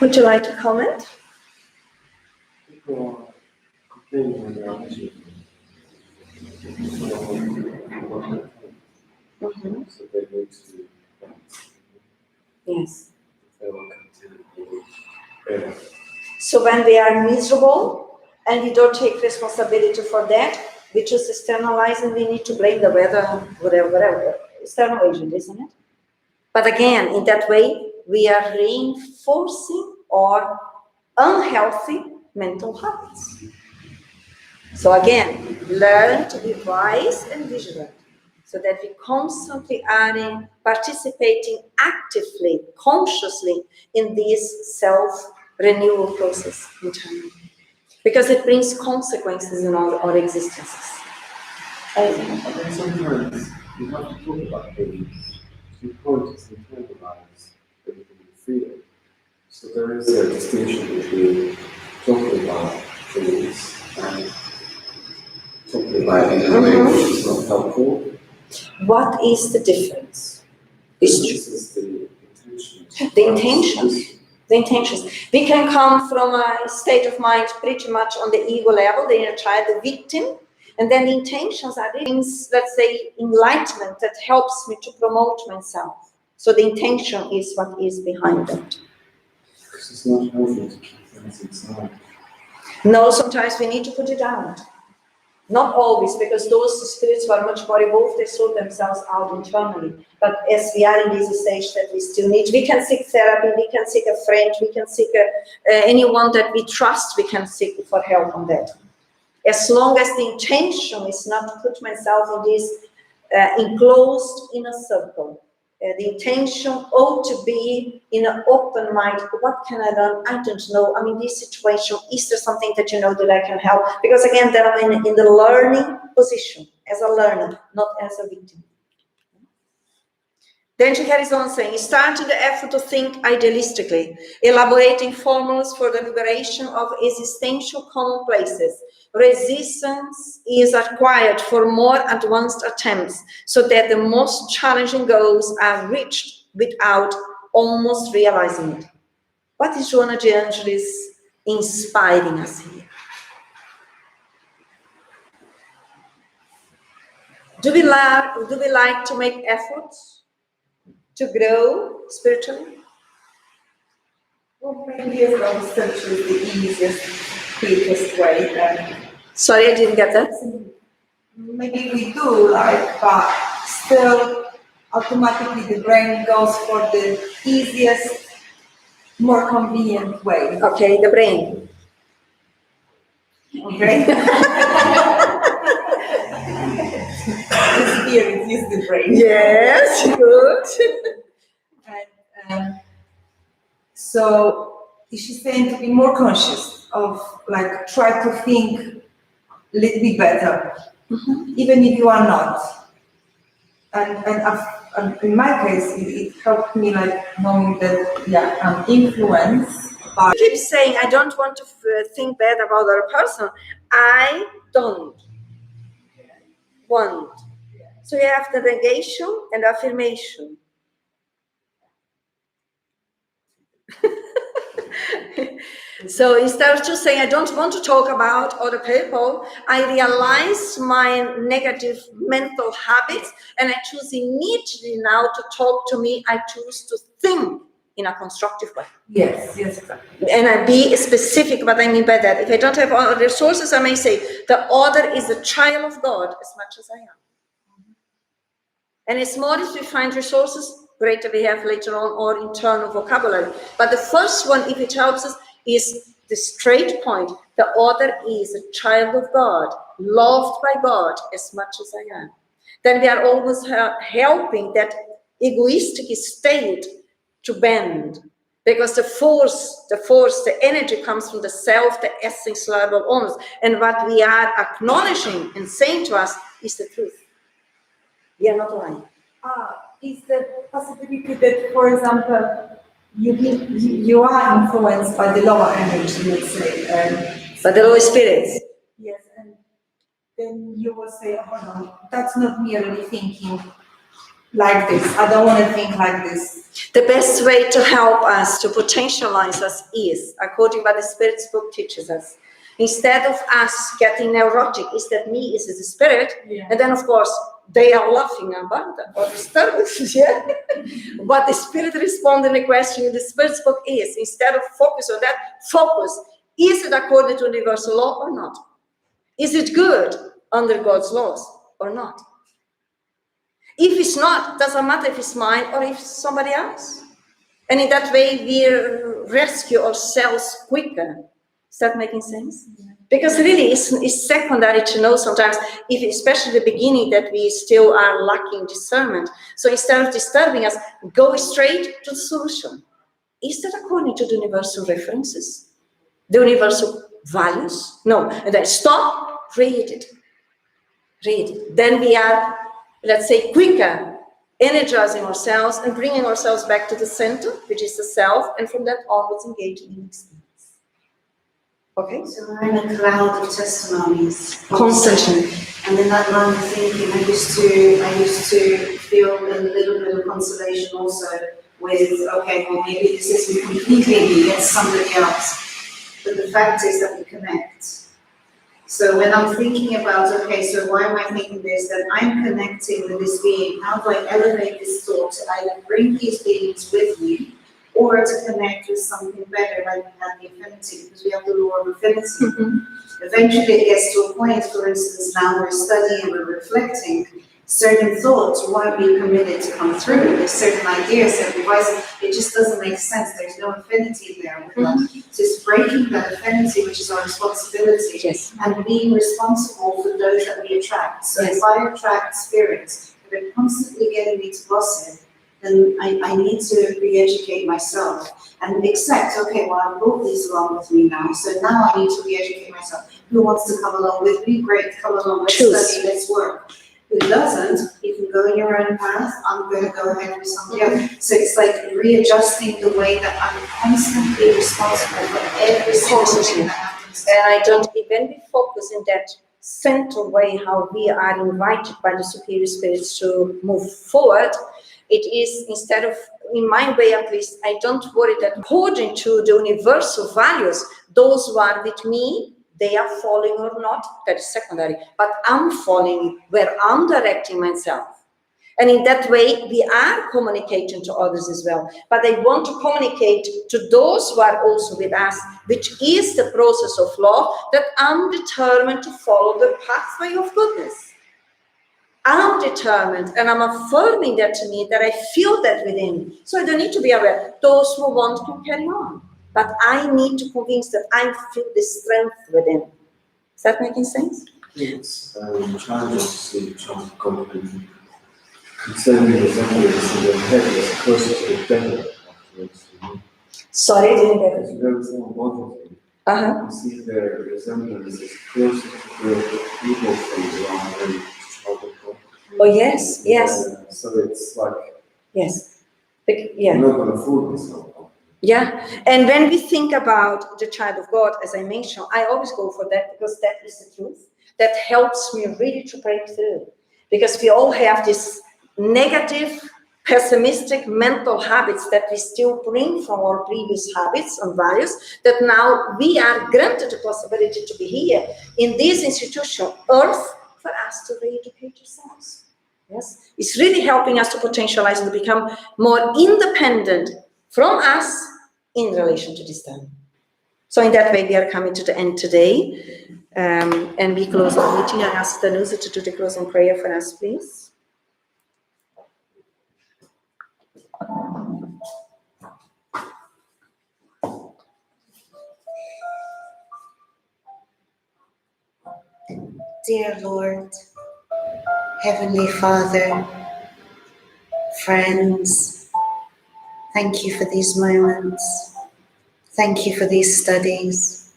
Would you like to comment? People are complaining on their attitude. So they need to Yes. they are content with better. So when we are miserable and we don't take responsibility for that, we just externalize and we need to blame the weather, whatever, external agent, isn't it? But again, in that way, we are reinforcing our unhealthy mental habits. So again, learn to be wise and vigilant so that we constantly are participating actively, consciously in this self-renewal process internally. Because it brings consequences in our existences. And then sometimes you have to talk about things. The point is internalize everything you feel. So there is a distinction between talking about things and talking about it in a way which is not helpful. What is the difference? This is the intention. The intentions. The intentions. We can come from a state of mind pretty much on the ego level, the inner child, the victim, and then the intentions are things, let's say, enlightenment that helps me to promote myself. So the intention is what is behind that. Because it's not healthy to keep things inside. No, sometimes we need to put it out. Not always, because those spirits who are much more evolved, they sort themselves out internally. But as we are in this stage that we still need, we can seek therapy, we can seek a friend, we can seek anyone that we trust, we can seek for help on that. As long as the intention is not to put myself in this enclosed inner circle. The intention ought to be in an open mind. What can I learn? I don't know. I'm in this situation. Is there something that you know that I can help? Because again, then I'm in the learning position, as a learner, not as a victim. Then she carries on saying, starting the effort to think idealistically, elaborating formulas for the liberation of existential commonplaces. Resistance is acquired for more advanced attempts, so that the most challenging goals are reached without almost realizing it. What is Joana de Angelis inspiring us here? Do we like to make efforts to grow spiritually? Well, maybe as well, research is the easiest, quickest way. Sorry, I didn't get that. Maybe we do, but still, automatically the brain goes for the easiest, more convenient way. Okay, the brain. Okay? The spirit is the brain. Yes, good. And so she's saying to be more conscious of, try to think a little bit better, even if you are not. And in my case, it helped me knowing that I'm influenced by. I keep saying I don't want to think bad about other person. I don't want. So you have the negation and affirmation. So instead of just saying, I don't want to talk about other people, I realize my negative mental habits and I choose immediately now to talk to me. I choose to think in a constructive way. Yes, yes, exactly. And I be specific what I mean by that. If I don't have all the resources, I may say, the other is a child of God as much as I am. And it's more if we find resources, greater we have later on, or internal vocabulary. But the first one, if it helps us, is the straight point. The other is a child of God, loved by God as much as I am. Then we are always helping that egoistic state to bend. Because the force, the energy comes from the self, the essence level almost. And what we are acknowledging and saying to us is the truth. We are not lying. Is the possibility that, for example, you are influenced by the lower energy, let's say, But the lower spirits. yes, and then you will say, oh no, that's not me really thinking like this. I don't want to think like this. The best way to help us, to potentialize us is, according to what the Spirit's book teaches us, instead of us getting neurotic, is that me is the spirit, and then of course they are laughing about that, or disturbances, yeah? But the Spirit responds in the question in the Spirit's book is, instead of focus on that, focus, is it according to universal law or not? Is it good under God's laws or not? If it's not, doesn't matter if it's mine or if it's somebody else. And in that way, we rescue ourselves quicker. Is that making sense? Yeah. Because really, it's secondary to know sometimes, if especially the beginning, that we still are lacking discernment. So instead of disturbing us, go straight to the solution. Is that according to the universal references? The universal values? No. And then stop, read it. Read it. Then we are, let's say, quicker, energizing ourselves and bringing ourselves back to the center, which is the self, and from that onwards engaging in experience. Okay? So we're in a cloud of testimonies. Constantly. And in that line of thinking, I used to feel a little bit of consolation also with, okay, well maybe this isn't completely me, it's somebody else. But the fact is that we connect. So when I'm thinking about, okay, so why am I thinking this? That I'm connecting with this being. How do I elevate this thought to either bring these beings with me or to connect with something better, like we have the affinity, because we have the law of affinity. Mm-hmm. Eventually it gets to a point, for instance, now we're studying, we're reflecting, certain thoughts won't be permitted to come through. There's certain ideas, certain devices, it just doesn't make sense. There's no affinity there with us. So it's breaking that affinity, which is our responsibility, yes, and being responsible for those that we attract. So yes, if I attract spirits that are constantly getting me to gossip, then I need to re-educate myself and accept, okay, well, I brought these along with me now, so now I need to re-educate myself. Who wants to come along with me? Great, come along, let's study, let's work. Who doesn't, you can go in your own path, I'm going to go ahead with somebody else. So it's like readjusting the way that I'm constantly responsible for every single thing that happens. And I don't even focus in that central way how we are invited by the superior spirits to move forward. It is, instead of, in my way at least, I don't worry that according to the universal values, those who are with me, they are following or not, that is secondary. But I'm following where I'm directing myself. And in that way, we are communicating to others as well. But I want to communicate to those who are also with us, which is the process of love, that I'm determined to follow the pathway of goodness. I'm determined, and I'm affirming that to me, that I feel that within. So I don't need to be aware. Those who want to carry on. But I need to convince that I feel the strength within. Is that making sense? It's challenging to see John Goldman concerning the resemblance in their head is closer to the devil afterwards. Sorry, I didn't get it. It's very small body. Uh-huh. You see their resemblance is closer to the evil things around them. Oh, yes, yes. So it's like, yes. Yeah. I'm not going to fool myself. Yeah, and when we think about the child of God, as I mentioned, I always go for that because that is the truth. That helps me really to break through. Because we all have this negative, pessimistic mental habits that we still bring from our previous habits and values, that now we are granted the possibility to be here in this institution, Earth, for us to re-educate ourselves. Yes, it's really helping us to potentialize and become more independent from us in relation to this time. So in that way, we are coming to the end today. And we close the meeting. I ask Danusa to do the closing prayer for us, please. Dear Lord, Heavenly Father, friends, thank you for these moments. Thank you for these studies.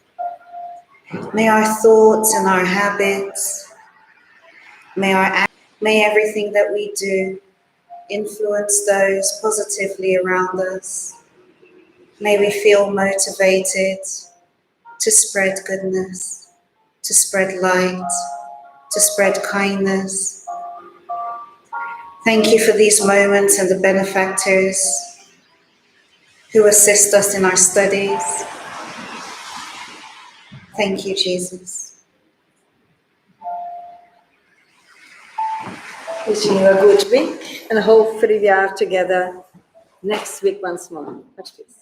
May our thoughts and our habits, may everything that we do influence those positively around us. May we feel motivated to spread goodness, to spread light, to spread kindness. Thank you for these moments and the benefactors who assist us in our studies. Thank you, Jesus. Wishing you a good week, and hopefully we are together next week once more. Much peace.